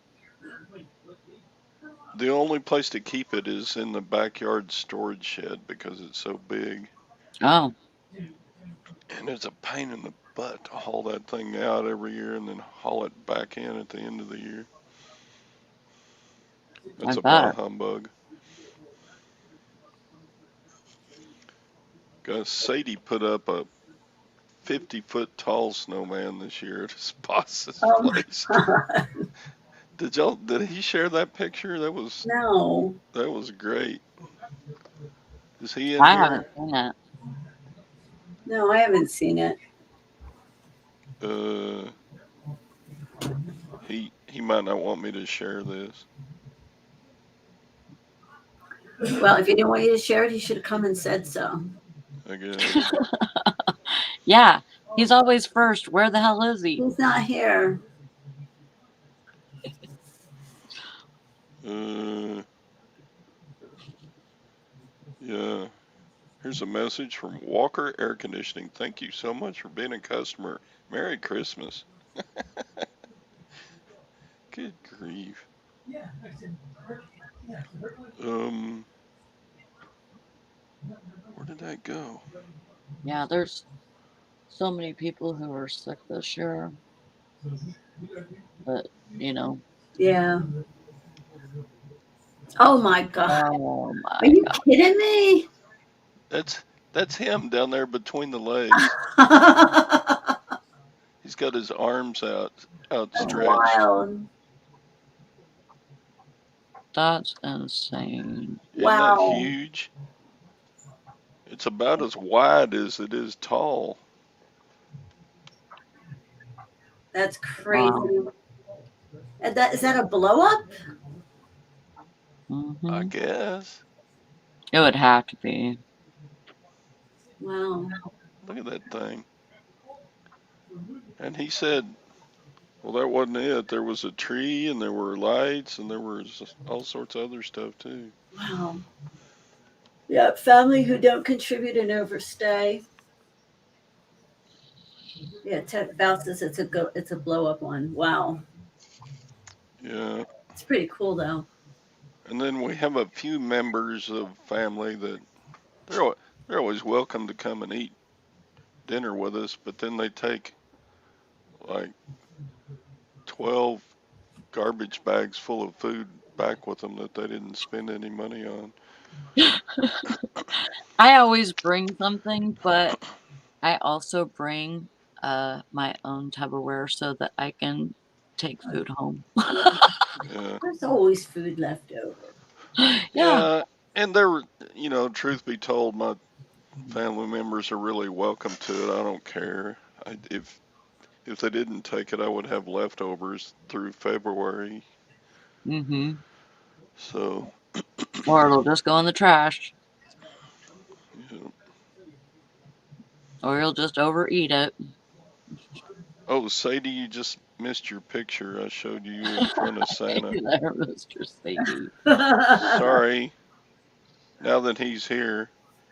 [SPEAKER 1] the only place to keep it is in the backyard storage shed because it's so big.
[SPEAKER 3] Oh,
[SPEAKER 1] And it's a pain in the butt to haul that thing out every year and then haul it back in at the end of the year.
[SPEAKER 3] I
[SPEAKER 1] That's a bah
[SPEAKER 3] bet.
[SPEAKER 1] humbug. Guys, Sadie put up a 50-foot tall snowman this year at his boss's
[SPEAKER 2] Oh my
[SPEAKER 1] place.
[SPEAKER 2] God.
[SPEAKER 1] Did he share that picture? That
[SPEAKER 2] No.
[SPEAKER 1] was great. Is he in
[SPEAKER 3] I haven't
[SPEAKER 1] here?
[SPEAKER 3] seen it.
[SPEAKER 2] No, I haven't seen it.
[SPEAKER 1] Uh, he might not want me to share this.
[SPEAKER 2] Well, if he didn't want you to share it, he should have come and said so.
[SPEAKER 1] I guess.
[SPEAKER 3] Yeah, he's always first. Where the hell is he?
[SPEAKER 2] He's not here.
[SPEAKER 1] Yeah. Here's a message from Walker Air Conditioning. Thank you so much for being a customer. Merry Christmas. Good grief. Where did that go?
[SPEAKER 3] Yeah, there's so many people who are sick this year. But, you know,
[SPEAKER 2] Yeah. Oh my God.
[SPEAKER 3] oh
[SPEAKER 2] Are
[SPEAKER 3] my
[SPEAKER 2] you
[SPEAKER 3] God.
[SPEAKER 2] kidding me?
[SPEAKER 1] That's him down there between the legs. He's got his arms
[SPEAKER 2] That's
[SPEAKER 1] outstretched.
[SPEAKER 2] wild.
[SPEAKER 3] That's insane.
[SPEAKER 1] Isn't that
[SPEAKER 2] Wow.
[SPEAKER 1] huge? It's about as wide as it is tall.
[SPEAKER 2] That's crazy.
[SPEAKER 3] Wow.
[SPEAKER 2] And is that a blow up?
[SPEAKER 1] I
[SPEAKER 3] Hmm.
[SPEAKER 1] guess.
[SPEAKER 3] It would have to be.
[SPEAKER 2] Wow.
[SPEAKER 1] Look at that thing. And he said, well, that wasn't it. There was a tree and there were lights and there was all sorts of other stuff too.
[SPEAKER 2] Wow. Yeah, family who don't contribute and overstay. Yeah, Ted Faust says it's a blow up one. Wow.
[SPEAKER 1] Yeah.
[SPEAKER 2] It's pretty cool though.
[SPEAKER 1] And then we have a few members of family that they're always welcome to come and eat dinner with us, but then they take like 12 garbage bags full of food back with them that they didn't spend any money on.
[SPEAKER 3] I always bring something, but I also bring my own Tupperware so that I can take food home.
[SPEAKER 1] Yeah.
[SPEAKER 2] There's always food left over.
[SPEAKER 3] Yeah.
[SPEAKER 1] Yeah. And they're, truth be told, my family members are really welcome to it. I don't care. If they didn't take it, I would have leftovers through February.
[SPEAKER 3] Mm-hmm.
[SPEAKER 1] So,
[SPEAKER 3] Or it'll just go in the trash,
[SPEAKER 1] you know.
[SPEAKER 3] or you'll just overeat it.
[SPEAKER 1] Oh, Sadie, you just missed your picture. I showed you in front of
[SPEAKER 3] Hey
[SPEAKER 1] Santa.
[SPEAKER 3] there, Mr. Sadie.
[SPEAKER 1] Sorry. Now that he's here,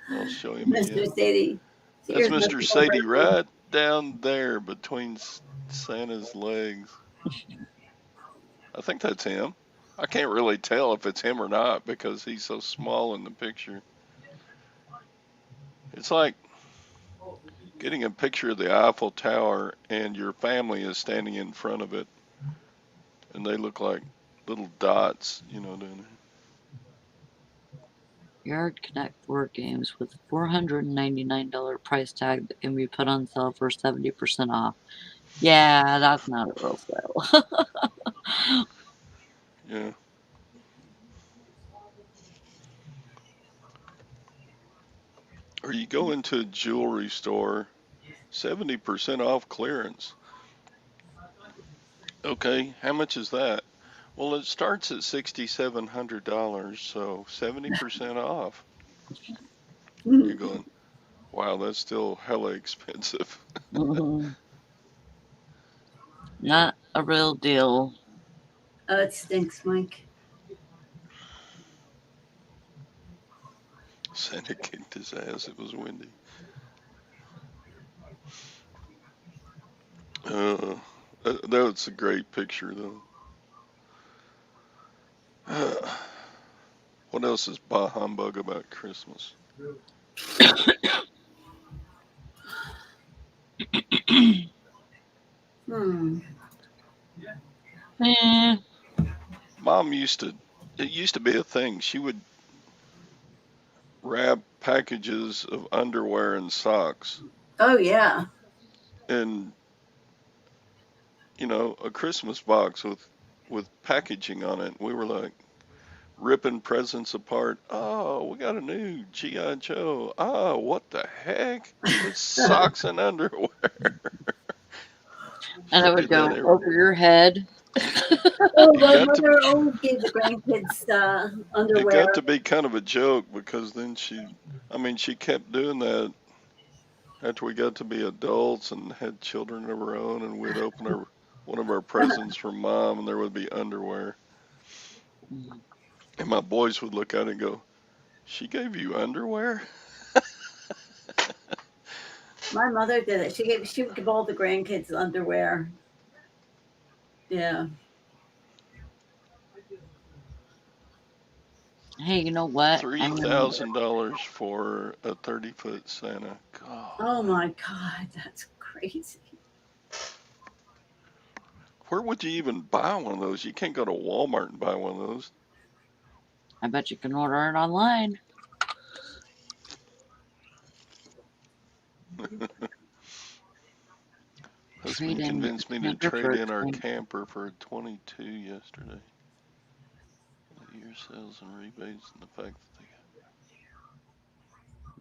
[SPEAKER 1] I'll show him
[SPEAKER 2] Mr.
[SPEAKER 1] again.
[SPEAKER 2] Sadie.
[SPEAKER 1] That's
[SPEAKER 2] Here's
[SPEAKER 1] Mr.
[SPEAKER 2] Mr.
[SPEAKER 1] Sadie
[SPEAKER 2] Overton.
[SPEAKER 1] right down there between Santa's legs. I think that's him. I can't really tell if it's him or not because he's so small in the picture. It's like getting a picture of the Eiffel Tower and your family is standing in front of it and they look like little dots, down there.
[SPEAKER 3] Yard Connect board games with $499 price tag that can be put on sale for 70% off. Yeah, that's not a real sale.
[SPEAKER 1] Yeah. Or you go into a jewelry store, 70% off clearance. Okay, how much is that? Well, it starts at $6,700, so 70% off. You're going, wow, that's still hella expensive.
[SPEAKER 3] Mhm. Not a real deal.
[SPEAKER 2] Oh, it stinks, Mike.
[SPEAKER 1] Santa kicked his ass. It was windy. That's a great picture, though. What else is bah humbug about Christmas?
[SPEAKER 2] Hmm.
[SPEAKER 3] Eh,
[SPEAKER 1] Mom it used to be a thing. She would wrap packages of underwear and socks
[SPEAKER 2] Oh yeah.
[SPEAKER 1] in, a Christmas box with packaging on it. We were like ripping presents apart. Oh, we got a new G.I. Joe. Oh, what the heck? It's socks and underwear.
[SPEAKER 3] and
[SPEAKER 1] She
[SPEAKER 3] it would
[SPEAKER 1] did that
[SPEAKER 3] go
[SPEAKER 1] every.
[SPEAKER 3] over your head.
[SPEAKER 2] Oh,
[SPEAKER 1] It
[SPEAKER 2] my
[SPEAKER 1] got to
[SPEAKER 2] mother always gave the grandkids
[SPEAKER 1] it got to
[SPEAKER 2] underwear.
[SPEAKER 1] be kind of a joke because then she kept doing that after we got to be adults and had children of our own, and we'd open one of our presents from mom, and there would be underwear, and my boys would look at it and go, "She gave you underwear?"
[SPEAKER 2] My mother did it. She would give all the grandkids underwear. Yeah.
[SPEAKER 3] Hey, you know what? I mean,
[SPEAKER 1] $3,000 for a 30-foot Santa. God,
[SPEAKER 2] Oh my God, that's crazy.
[SPEAKER 1] where would you even buy one of those? You can't go to Walmart and buy one of those.
[SPEAKER 3] I bet you can order it online.
[SPEAKER 1] Husband
[SPEAKER 3] Trading your
[SPEAKER 1] convinced me to
[SPEAKER 3] camper
[SPEAKER 1] trade
[SPEAKER 3] for
[SPEAKER 1] in our
[SPEAKER 3] 20.
[SPEAKER 1] camper for a 22 yesterday. The year sales and rebates and the fact that they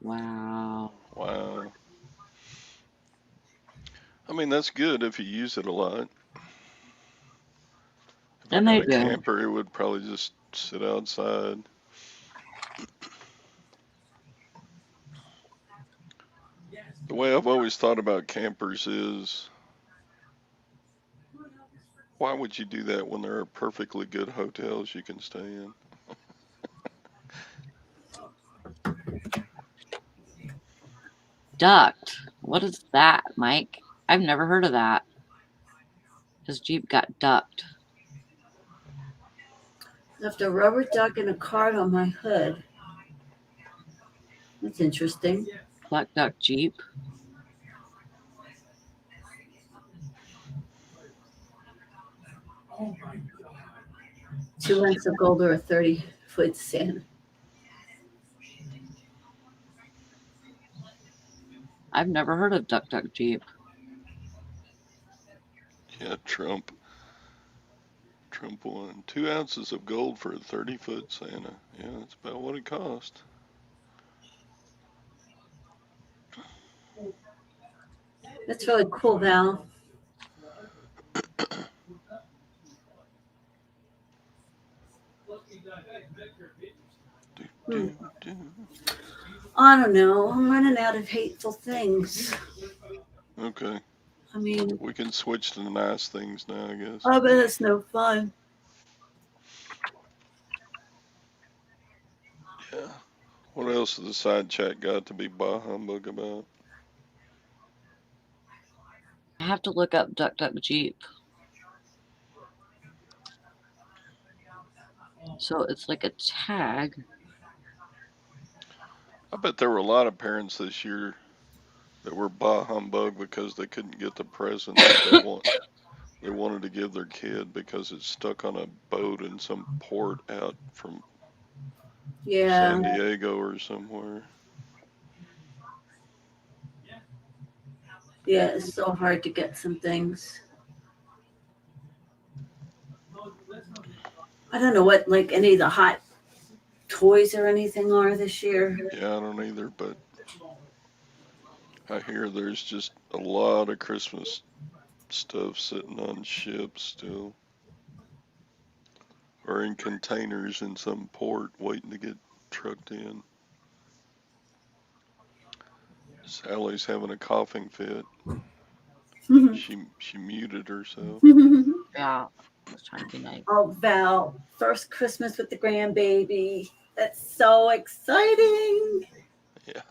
[SPEAKER 3] Wow.
[SPEAKER 1] wow. I mean, that's good if you use it a lot. If I
[SPEAKER 3] And
[SPEAKER 1] got
[SPEAKER 3] they
[SPEAKER 1] a
[SPEAKER 3] do.
[SPEAKER 1] camper, it would probably just sit outside. The way I've always thought about campers is why would you do that when there are perfectly good hotels you can stay in?
[SPEAKER 3] Duct. What is that, Mike? I've never heard of that. His Jeep got ducked.
[SPEAKER 2] Left a rubber duck and a card on my hood. That's interesting.
[SPEAKER 3] Black Duck Jeep.
[SPEAKER 2] Two lengths of gold or a 30-foot Santa.
[SPEAKER 3] I've never heard of Duck Duck Jeep.
[SPEAKER 1] Yeah, Trump won 2 ounces of gold for a 30-foot Santa. Yeah, that's about what it cost.
[SPEAKER 2] That's really cool, Val.
[SPEAKER 1] Do, do.
[SPEAKER 2] I don't know. I'm running out of hateful things.
[SPEAKER 1] Okay,
[SPEAKER 2] I mean,
[SPEAKER 1] we can switch to the nice things now, I guess.
[SPEAKER 2] I bet it's no fun.
[SPEAKER 1] Yeah. What else has the side chat got to be bah humbug about?
[SPEAKER 3] I have to look up Duck Duck Jeep. So it's like a tag.
[SPEAKER 1] I bet there were a lot of parents this year that were bah humbug because they couldn't get the present that they wanted to give their kid because it's stuck on a boat in some port out from
[SPEAKER 2] Yeah.
[SPEAKER 1] San Diego or somewhere.
[SPEAKER 2] Yeah, it's so hard to get some things. I don't know what like any of the hot toys or anything are this year.
[SPEAKER 1] Yeah, I don't either, but I hear there's just a lot of Christmas stuff sitting on ships still, or in containers in some port waiting to get trucked in. Sally's having a coughing fit. She muted herself.
[SPEAKER 3] Yeah. I was trying to be nice.
[SPEAKER 2] Oh, Val, first Christmas with the grandbaby. That's so exciting.
[SPEAKER 1] Yeah.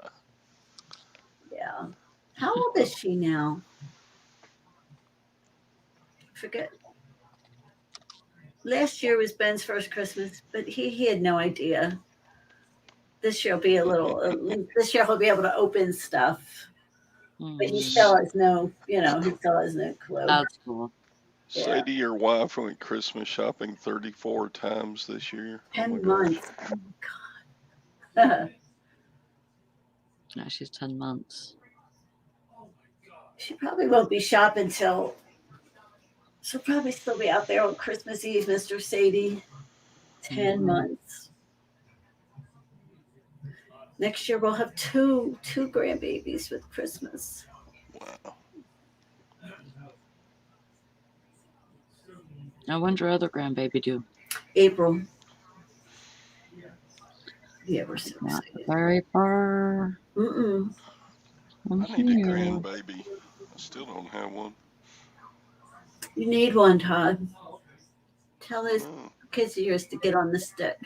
[SPEAKER 2] Yeah. How old is she now? I forget. Last year was Ben's first Christmas, but he had no idea. This year will be a little. This year he'll be able to open stuff, but he still has no. He still has no clue.
[SPEAKER 3] That's cool.
[SPEAKER 2] Yeah.
[SPEAKER 1] Sadie, your wife went Christmas shopping 34 times this year.
[SPEAKER 2] 10
[SPEAKER 1] oh my
[SPEAKER 2] months. Oh my God.
[SPEAKER 3] Yeah, she's 10 months.
[SPEAKER 2] She probably won't be shopping till. She'll probably still be out there on Christmas Eve, Mr. Sadie. 10 months. Next year we'll have two grandbabies with Christmas.
[SPEAKER 1] Wow.
[SPEAKER 3] Now, when's your other grandbaby due?
[SPEAKER 2] April. Yeah, we're so
[SPEAKER 3] Not
[SPEAKER 2] excited.
[SPEAKER 3] very far.
[SPEAKER 2] Mm-mm.
[SPEAKER 1] I need a grandbaby. I still don't have one.
[SPEAKER 2] You need one, Todd. Tell his kids of yours to get on the stick.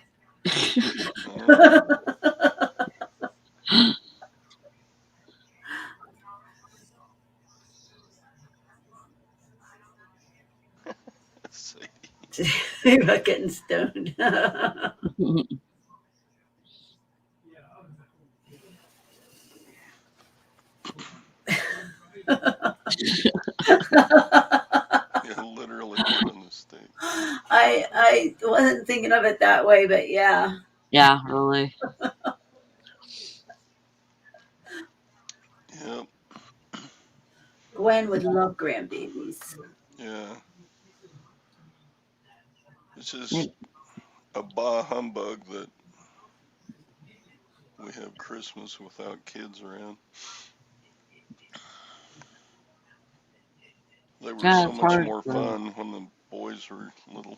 [SPEAKER 2] Think about getting stoned.
[SPEAKER 1] Yeah, literally get on the stick.
[SPEAKER 2] I wasn't thinking of it that way, but yeah.
[SPEAKER 3] Yeah, really.
[SPEAKER 1] Yep.
[SPEAKER 2] Gwen would love grandbabies.
[SPEAKER 1] Yeah. It's just a bah humbug that we have Christmas without kids around. They were so much more fun when the boys were little.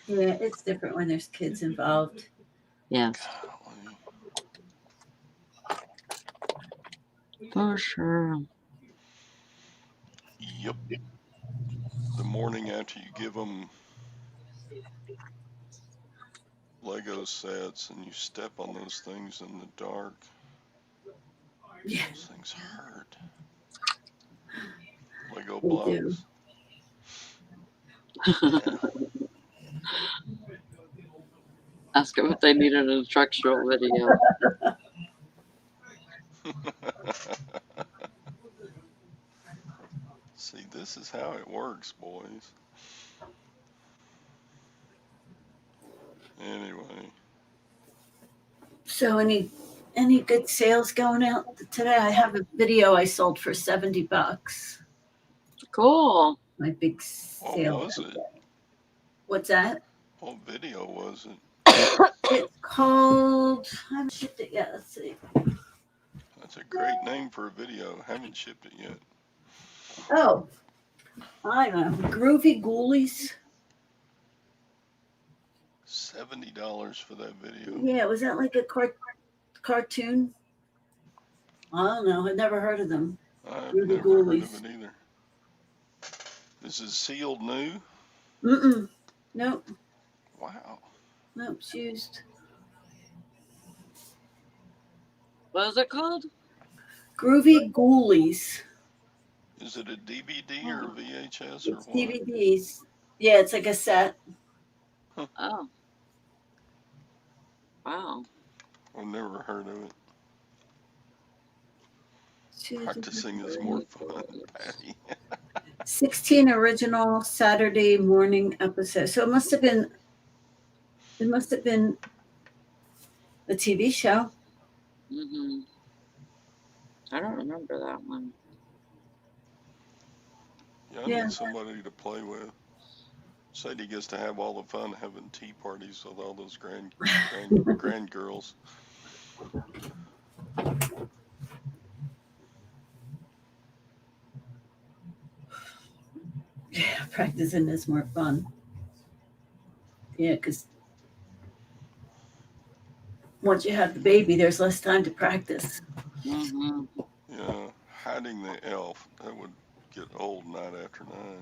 [SPEAKER 2] Yeah, it's different when there's kids involved.
[SPEAKER 3] Yes. For sure.
[SPEAKER 1] Yep. The morning after you give them Lego sets and you step on those things in the dark,
[SPEAKER 2] yeah.
[SPEAKER 1] Those things hurt. Lego
[SPEAKER 2] They
[SPEAKER 1] blocks.
[SPEAKER 2] do.
[SPEAKER 3] Ask them if they need an instructional video.
[SPEAKER 1] See, this is how it works, boys. Anyway.
[SPEAKER 2] So any good sales going out today? I have a video I sold for $70.
[SPEAKER 3] Cool.
[SPEAKER 2] My big
[SPEAKER 1] What
[SPEAKER 2] sale.
[SPEAKER 1] was it?
[SPEAKER 2] What's that?
[SPEAKER 1] What video was it?
[SPEAKER 2] It's called. I haven't shipped it yet. Let's see.
[SPEAKER 1] That's a great name for a video. Haven't shipped it yet.
[SPEAKER 2] Oh, I don't know. Groovy Ghoulies.
[SPEAKER 1] $70 for that video.
[SPEAKER 2] Yeah, was that like a cartoon? I don't know. I've never heard of them.
[SPEAKER 1] I've
[SPEAKER 2] Groovy
[SPEAKER 1] never heard
[SPEAKER 2] Ghoulies.
[SPEAKER 1] of it either. This is sealed new?
[SPEAKER 2] Mm-mm. Nope.
[SPEAKER 1] Wow.
[SPEAKER 2] Nope. It's used.
[SPEAKER 3] What is it called?
[SPEAKER 2] Groovy Ghoulies.
[SPEAKER 1] Is it a DVD or VHS or
[SPEAKER 2] It's
[SPEAKER 1] what?
[SPEAKER 2] DVDs. Yeah, it's like a set.
[SPEAKER 3] Oh. Wow.
[SPEAKER 1] I've never heard of it. Practicing is more fun, Patty.
[SPEAKER 2] 16 original Saturday morning episodes. So it must have been a TV show.
[SPEAKER 3] Mm-hmm. I don't remember that one.
[SPEAKER 1] Yeah, I
[SPEAKER 2] Yeah.
[SPEAKER 1] need somebody to play with. Sadie gets to have all the fun having tea parties with all those grand girls.
[SPEAKER 2] Yeah, practicing is more fun. Yeah, because once you have the baby, there's less time to practice.
[SPEAKER 3] Mm-hmm.
[SPEAKER 1] Yeah, hiding the elf. That would get old night after night.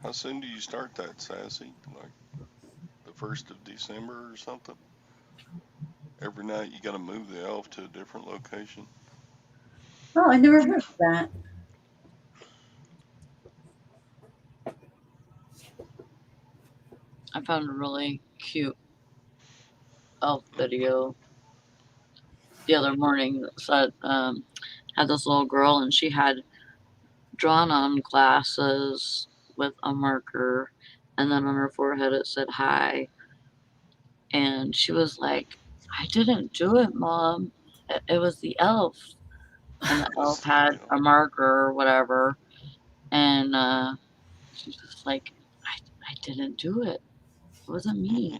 [SPEAKER 1] How soon do you start that, Sassy? Like the 1st of December or something? Every night you got to move the elf to a different location.
[SPEAKER 2] Oh, I never heard of that.
[SPEAKER 3] I found a really cute elf video the other morning that said, had this little girl and she had drawn on glasses with a marker, and then on her forehead it said hi. And she was like, I didn't do it, Mom. It was the elf. And the elf had a marker or whatever. And she's just like, I didn't do it. It wasn't me.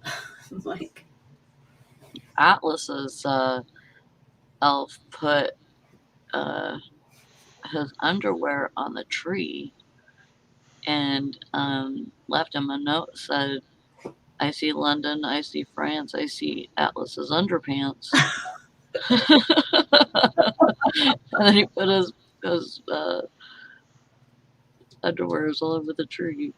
[SPEAKER 1] Yeah.
[SPEAKER 2] Like,
[SPEAKER 3] Atlas's elf put his underwear on the tree and left him a note, said, I see London, I see France, I see Atlas's underpants. And then he put his underwears all over the tree.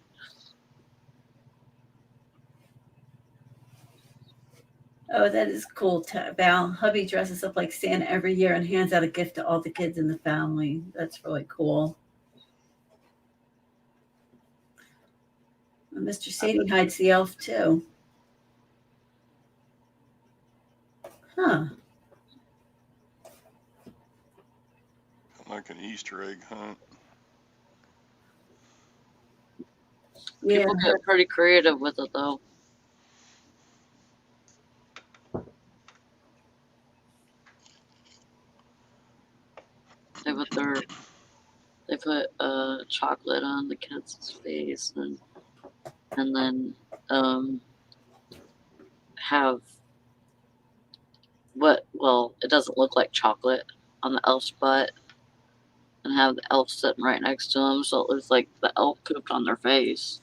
[SPEAKER 2] oh, that is cool. Val, hubby dresses up like Santa every year and hands out a gift to all the kids in the family. That's really cool. And Mr. Sadie hides the elf too. Huh.
[SPEAKER 1] Like an Easter egg hunt.
[SPEAKER 2] Yeah.
[SPEAKER 3] People get pretty creative with it though. They put chocolate on the kid's face and then have it doesn't look like chocolate on the elf's butt, and have the elf sitting right next to him, so it looks like the elf pooped on their face.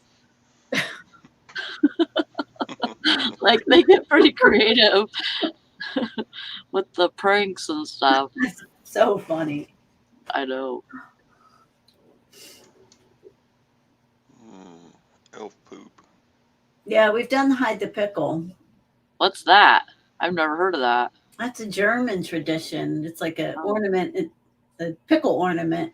[SPEAKER 3] Like, they get pretty creative with the pranks and stuff.
[SPEAKER 2] That's so funny.
[SPEAKER 3] I know.
[SPEAKER 1] Elf poop.
[SPEAKER 2] Yeah, we've done hide the pickle.
[SPEAKER 3] What's that? I've never heard of that.
[SPEAKER 2] That's a German tradition. It's like an
[SPEAKER 3] Oh.
[SPEAKER 2] ornament, a pickle ornament,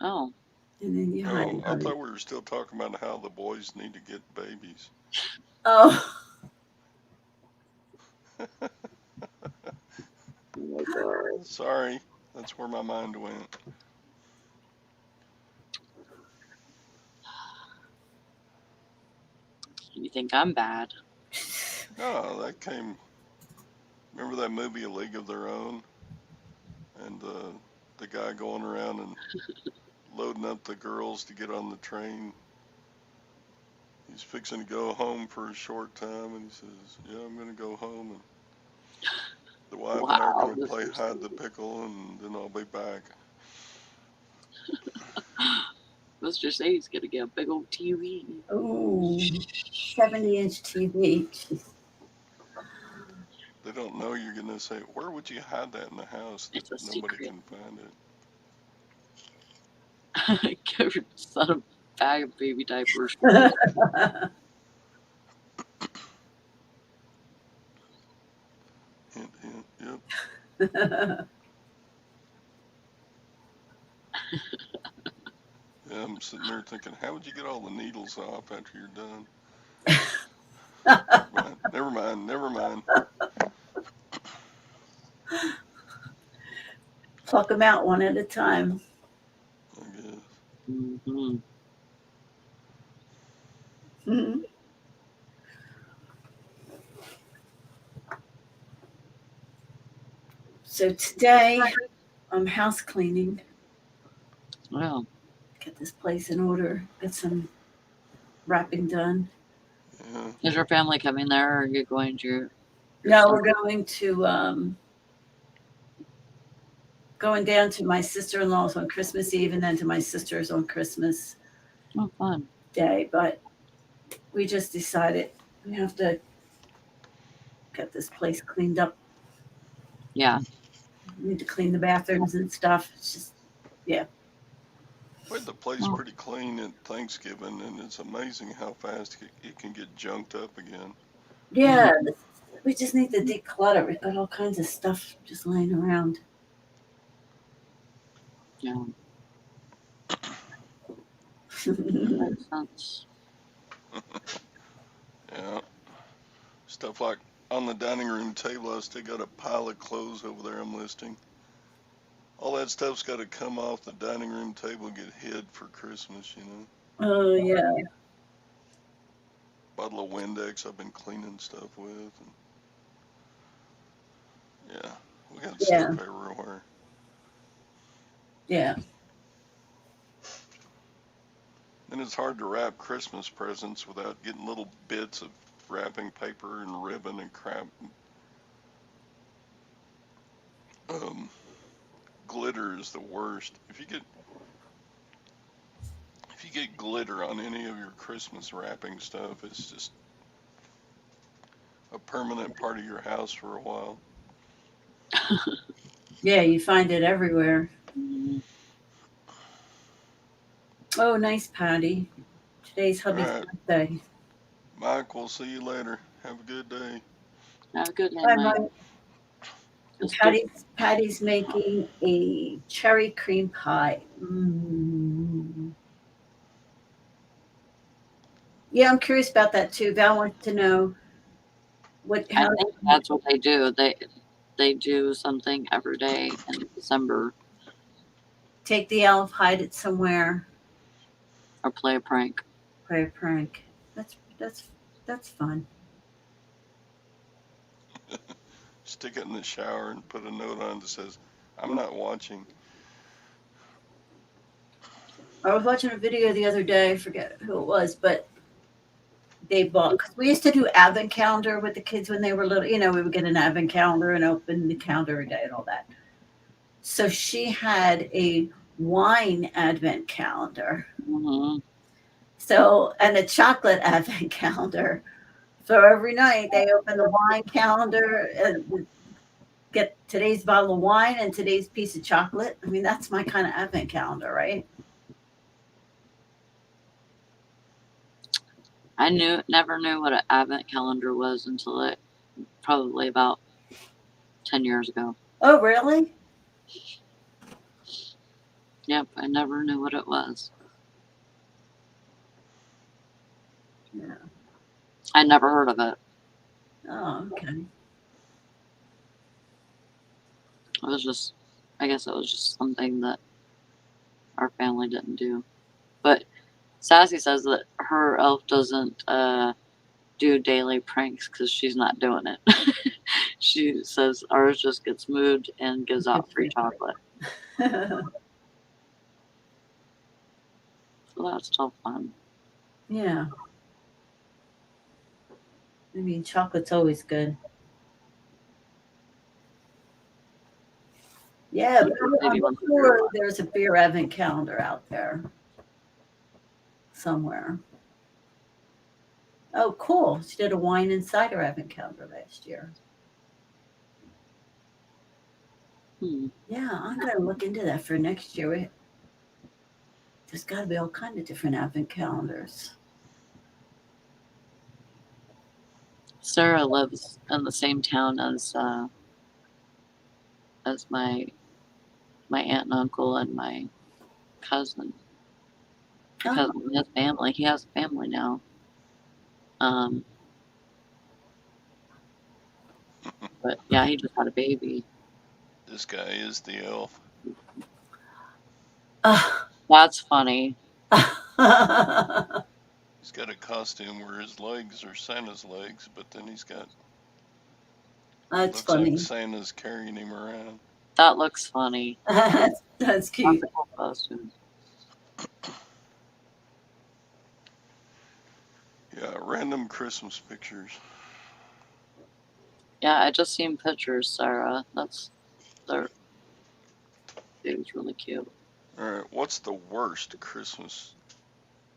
[SPEAKER 3] Oh.
[SPEAKER 2] and then you hide
[SPEAKER 1] Oh,
[SPEAKER 2] it
[SPEAKER 1] I
[SPEAKER 2] on it.
[SPEAKER 1] thought we were still talking about how the boys need to get babies.
[SPEAKER 2] Oh,
[SPEAKER 3] Oh my God.
[SPEAKER 1] Sorry, that's where my mind went.
[SPEAKER 3] You think I'm bad?
[SPEAKER 1] Oh, that came. Remember that movie, A League of Their Own? And the guy going around and loading up the girls to get on the train. He's fixing to go home for a short time, and he says, "Yeah, I'm going to go home, and the wife and I are
[SPEAKER 3] Wow,
[SPEAKER 1] going to play
[SPEAKER 3] Mr.
[SPEAKER 1] hide the
[SPEAKER 3] C.
[SPEAKER 1] pickle, and then I'll be back."
[SPEAKER 3] Mr. C's gonna get a big old TV.
[SPEAKER 2] ooh, 70-inch TV. Jeez.
[SPEAKER 1] They don't know you're going to say, "Where would you hide that in the house that
[SPEAKER 3] It's a
[SPEAKER 1] nobody
[SPEAKER 3] secret.
[SPEAKER 1] can find it?"
[SPEAKER 3] Give your son a bag of baby diapers.
[SPEAKER 1] Hint, hint. Yep. Yeah, I'm sitting there thinking, how would you get all the needles off after you're done? Never mind. Never mind.
[SPEAKER 2] Pluck them out one at a time.
[SPEAKER 1] I guess.
[SPEAKER 3] Mm-hmm.
[SPEAKER 2] Mhm. So today I'm house cleaning.
[SPEAKER 3] Well,
[SPEAKER 2] Get this place in order. Get some wrapping done.
[SPEAKER 1] Yeah.
[SPEAKER 3] is your family coming there, or are you going to
[SPEAKER 2] No,
[SPEAKER 3] yourself?
[SPEAKER 2] we're going down to my sister-in-law's on Christmas Eve, and then to my sister's on Christmas
[SPEAKER 3] Oh, fun.
[SPEAKER 2] Day. But we just decided we have to get this place cleaned up.
[SPEAKER 3] Yeah.
[SPEAKER 2] We need to clean the bathrooms and stuff. It's just, yeah.
[SPEAKER 1] We had the place
[SPEAKER 3] Well,
[SPEAKER 1] pretty clean at Thanksgiving, and it's amazing how fast it can get junked up again.
[SPEAKER 2] Yeah, we just need to declutter. We've got all kinds of stuff just laying around.
[SPEAKER 3] yeah, that makes sense.
[SPEAKER 1] Yeah. Stuff like on the dining room table, I still got a pile of clothes over there I'm listing. All that stuff's got to come off the dining room table and get hid for Christmas, you know.
[SPEAKER 2] Oh, yeah.
[SPEAKER 1] Bottle of Windex I've been cleaning stuff with. And yeah, we got
[SPEAKER 2] Yeah.
[SPEAKER 1] stuff everywhere.
[SPEAKER 2] Yeah.
[SPEAKER 1] And it's hard to wrap Christmas presents without getting little bits of wrapping paper and ribbon and crap. Um, Glitter is the worst. If you get glitter on any of your Christmas wrapping stuff, it's just a permanent part of your house for a while.
[SPEAKER 2] Yeah, you find it everywhere.
[SPEAKER 3] Mm,
[SPEAKER 2] Oh, nice, Patty. Today's
[SPEAKER 1] All
[SPEAKER 2] hubby's
[SPEAKER 1] right,
[SPEAKER 2] birthday.
[SPEAKER 1] Mike, we'll see you later. Have a good day.
[SPEAKER 3] have a good day,
[SPEAKER 2] Bye,
[SPEAKER 3] Mike.
[SPEAKER 2] Mike. And
[SPEAKER 3] Just don't.
[SPEAKER 2] Patty's making a cherry cream pie. Mm. Yeah, I'm curious about that too. Val wants to know
[SPEAKER 3] I
[SPEAKER 2] how
[SPEAKER 3] think that's what they do. They do something every day in December
[SPEAKER 2] take the elf, hide it somewhere,
[SPEAKER 3] or play a prank.
[SPEAKER 2] play a prank. That's fun.
[SPEAKER 1] Stick it in the shower and put a note on that says, "I'm not watching."
[SPEAKER 2] I was watching a video the other day. I forget who it was, but they bought because we used to do advent calendar with the kids when they were little. You know, we would get an advent calendar and open the calendar a day and all that. So she had a wine advent calendar.
[SPEAKER 3] Mm-hmm.
[SPEAKER 2] So and a chocolate advent calendar. So every night they open the wine calendar and get today's bottle of wine and today's piece of chocolate. I mean, that's my kind of advent calendar, right?
[SPEAKER 3] Never knew what an advent calendar was until probably about 10 years ago.
[SPEAKER 2] Oh, really?
[SPEAKER 3] Yep, I never knew what it was.
[SPEAKER 2] Yeah.
[SPEAKER 3] I never heard of it.
[SPEAKER 2] Oh, okay.
[SPEAKER 3] It was just, I guess it was just something that our family didn't do. But Sassy says that her elf doesn't do daily pranks because she's not doing it. She says ours just gets moved and gives out free chocolate. So that's still fun.
[SPEAKER 2] Yeah. I mean, chocolate's always good. Yeah, but
[SPEAKER 3] Maybe
[SPEAKER 2] I'm
[SPEAKER 3] once a
[SPEAKER 2] sure
[SPEAKER 3] year.
[SPEAKER 2] there's a beer advent calendar out there somewhere. Oh, cool. She did a wine and cider advent calendar last year. Yeah, I'm going to look into that for next year. There's got to be all kinds of different advent calendars.
[SPEAKER 3] Sarah lives in the same town as my aunt and uncle and my cousin. My cousin has family. He has family now. But yeah, he just had a baby.
[SPEAKER 1] This guy is the elf.
[SPEAKER 3] That's funny.
[SPEAKER 1] He's got a costume where his legs are Santa's legs, but then he's got.
[SPEAKER 2] That's
[SPEAKER 1] looks
[SPEAKER 2] funny.
[SPEAKER 1] like Santa's carrying him around.
[SPEAKER 3] That looks funny.
[SPEAKER 2] That's cute.
[SPEAKER 3] Costume.
[SPEAKER 1] Yeah, random Christmas pictures.
[SPEAKER 3] Yeah, I just seen pictures, Sarah. It was really cute.
[SPEAKER 1] All right, what's the worst Christmas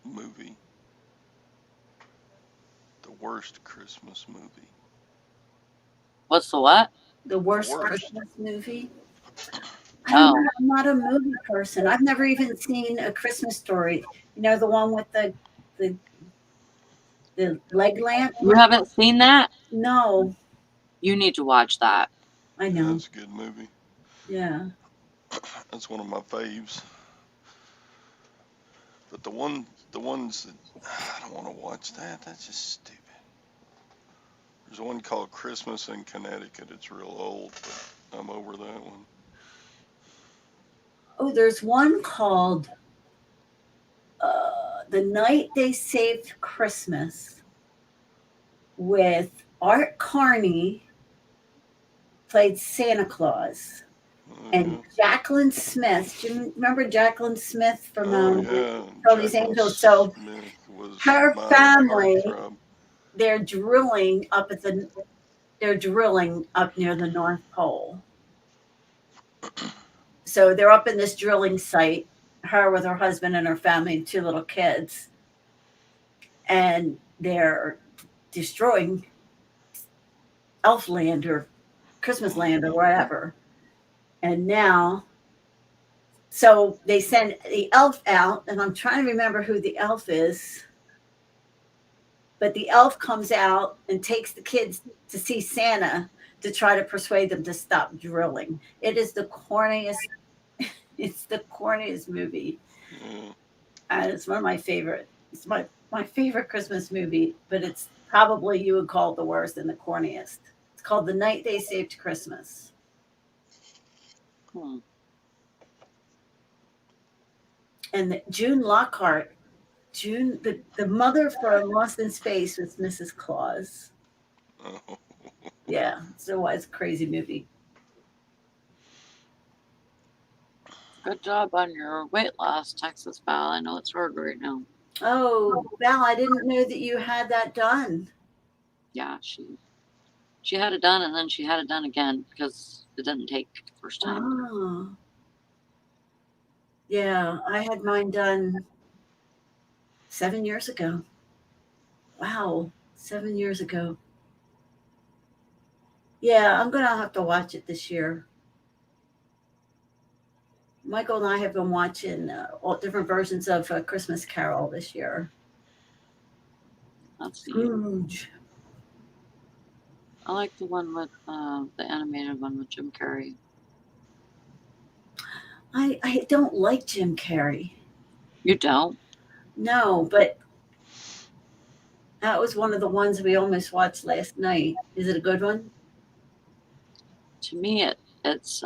[SPEAKER 1] movie? The worst Christmas movie.
[SPEAKER 3] What's the what?
[SPEAKER 2] The worst
[SPEAKER 1] worst.
[SPEAKER 2] Christmas movie?
[SPEAKER 3] Oh.
[SPEAKER 2] I'm not a movie person. I've never even seen A Christmas Story. You know, the one with the leg lamp?
[SPEAKER 3] You haven't seen that?
[SPEAKER 2] No.
[SPEAKER 3] You need to watch that.
[SPEAKER 2] I know.
[SPEAKER 1] Yeah, that's a good movie.
[SPEAKER 2] Yeah.
[SPEAKER 1] That's one of my faves. But the ones that I don't want to watch that. That's just stupid. There's one called Christmas in Connecticut. It's real old, but I'm over that one.
[SPEAKER 2] Oh, there's one called The Night They Saved Christmas with Art Carney played Santa Claus. And Jacqueline Smith. Do you remember Jacqueline Smith from Charlie's Angels? So her family, they're drilling up near the North Pole. So they're up in this drilling site, her with her husband and her family and 2 little kids. And they're destroying Elfland or Christmas Land or whatever. And now, so they send the elf out, and I'm trying to remember who the elf is. But the elf comes out and takes the kids to see Santa to try to persuade them to stop drilling. It is the corniest. It's the corniest movie. And it's one of my favorite. It's my favorite Christmas movie, but it's probably you would call it the worst and the corniest. It's called The Night They Saved Christmas. And June Lockhart, the mother from Lost in Space was Mrs. Claus.
[SPEAKER 1] Oh.
[SPEAKER 2] Yeah, so it's a crazy movie.
[SPEAKER 3] Good job on your weight loss, Texas Val. I know it's hard right now.
[SPEAKER 2] Oh, Val, I didn't know that you had that done.
[SPEAKER 3] Yeah, she had it done, and then she had it done again because it didn't take the first time.
[SPEAKER 2] Oh. Yeah, I had mine done 7 years ago. Wow, 7 years ago. Yeah, I'm going to have to watch it this year. Michael and I have been watching all different versions of Christmas Carol this year.
[SPEAKER 3] That's
[SPEAKER 2] Scrooge.
[SPEAKER 3] I like the one with the animated one with Jim Carrey.
[SPEAKER 2] I don't like Jim Carrey.
[SPEAKER 3] You don't?
[SPEAKER 2] No, but that was one of the ones we almost watched last night. Is it a good one?
[SPEAKER 3] To me, it's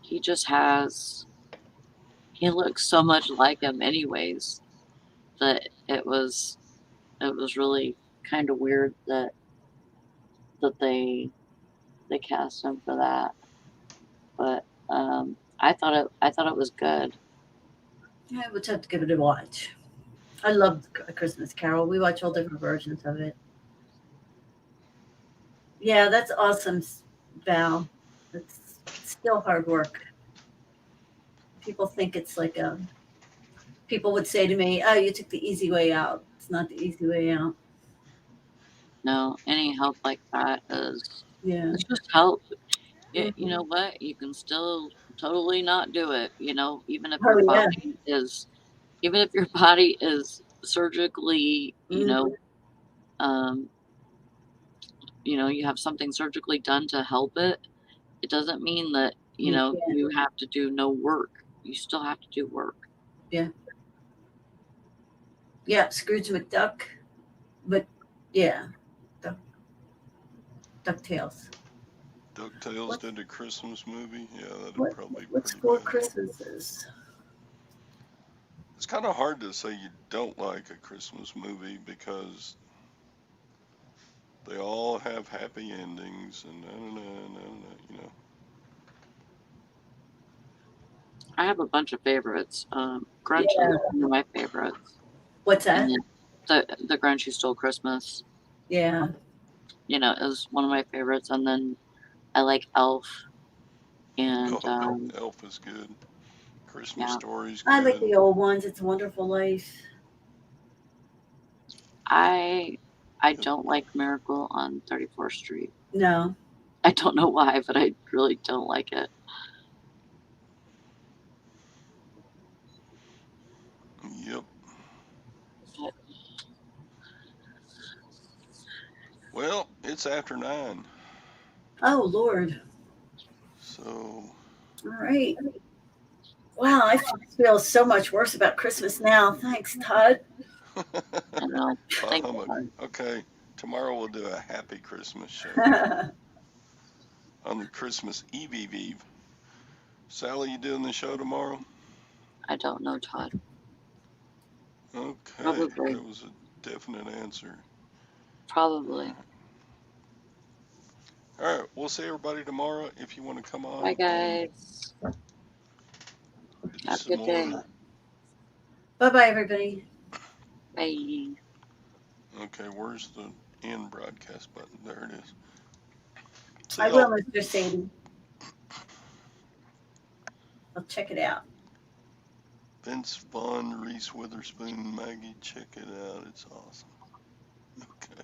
[SPEAKER 3] he just has. He looks so much like him, anyways, that it was really kind of weird that they cast him for that. But I thought it was good.
[SPEAKER 2] Yeah, we'll have to give it a watch. I love A Christmas Carol. We watch all different versions of it. Yeah, that's awesome, Val. It's still hard work. People think it's like a. People would say to me, "Oh, you took the easy way out." It's not the easy way out.
[SPEAKER 3] No, any help like that is
[SPEAKER 2] Yeah.
[SPEAKER 3] it's just help. You
[SPEAKER 2] Mhm.
[SPEAKER 3] know what? You can still totally not do it. Even if
[SPEAKER 2] Oh
[SPEAKER 3] your
[SPEAKER 2] yeah.
[SPEAKER 3] body is even if your body is surgically,
[SPEAKER 2] Mhm.
[SPEAKER 3] um, you have something surgically done to help it. It doesn't mean that,
[SPEAKER 2] You can't.
[SPEAKER 3] you have to do no work. You still have to do work.
[SPEAKER 2] Yeah. Yeah. Scrooge McDuck. But yeah, Duck, Ducktales.
[SPEAKER 1] DuckTales
[SPEAKER 2] What?
[SPEAKER 1] did a Christmas movie. Yeah, that'd
[SPEAKER 2] What?
[SPEAKER 1] probably be
[SPEAKER 2] What's
[SPEAKER 1] pretty
[SPEAKER 2] Four
[SPEAKER 1] bad.
[SPEAKER 2] Christmases?
[SPEAKER 1] It's kind of hard to say you don't like a Christmas movie because they all have happy endings and you know.
[SPEAKER 3] I have a bunch of favorites. Grinch is
[SPEAKER 2] Yeah.
[SPEAKER 3] one of my favorites.
[SPEAKER 2] What's
[SPEAKER 3] And
[SPEAKER 2] that?
[SPEAKER 3] then the Grinch Who Stole Christmas,
[SPEAKER 2] Yeah.
[SPEAKER 3] is one of my favorites. And then I like Elf and
[SPEAKER 1] Oh, Elf is good. Christmas
[SPEAKER 3] yeah.
[SPEAKER 1] Story's
[SPEAKER 2] I like
[SPEAKER 1] good.
[SPEAKER 2] the old ones. It's a Wonderful Life.
[SPEAKER 3] I
[SPEAKER 1] Yep.
[SPEAKER 3] don't like Miracle on 34th Street.
[SPEAKER 2] No.
[SPEAKER 3] I don't know why, but I really don't like it.
[SPEAKER 1] Yep.
[SPEAKER 3] But
[SPEAKER 1] Well, it's after 9,
[SPEAKER 2] Oh Lord.
[SPEAKER 1] so
[SPEAKER 2] All right. Wow, I feel so much worse about Christmas now. Thanks, Todd.
[SPEAKER 3] I know.
[SPEAKER 1] bah
[SPEAKER 3] Thank
[SPEAKER 1] humbug.
[SPEAKER 3] God.
[SPEAKER 1] Okay, tomorrow we'll do a happy Christmas show
[SPEAKER 2] I
[SPEAKER 1] on the Christmas Eve. Sally, you doing the show tomorrow?
[SPEAKER 3] I don't know, Todd.
[SPEAKER 1] Okay,
[SPEAKER 3] Probably.
[SPEAKER 1] that was a definite answer.
[SPEAKER 3] Probably.
[SPEAKER 1] All right, we'll see everybody tomorrow. If you want to come
[SPEAKER 3] Bye,
[SPEAKER 1] on,
[SPEAKER 3] guys.
[SPEAKER 1] do
[SPEAKER 3] Have a
[SPEAKER 1] some
[SPEAKER 3] good day.
[SPEAKER 1] more.
[SPEAKER 2] Bye bye, everybody.
[SPEAKER 3] Bye.
[SPEAKER 1] Okay, where's the end broadcast button? There it is. See
[SPEAKER 2] I will,
[SPEAKER 1] y'all.
[SPEAKER 2] Mr. Sadie. I'll check it out.
[SPEAKER 1] Vince Vaughn, Reese Witherspoon, Maggie, check it out. It's awesome. Okay.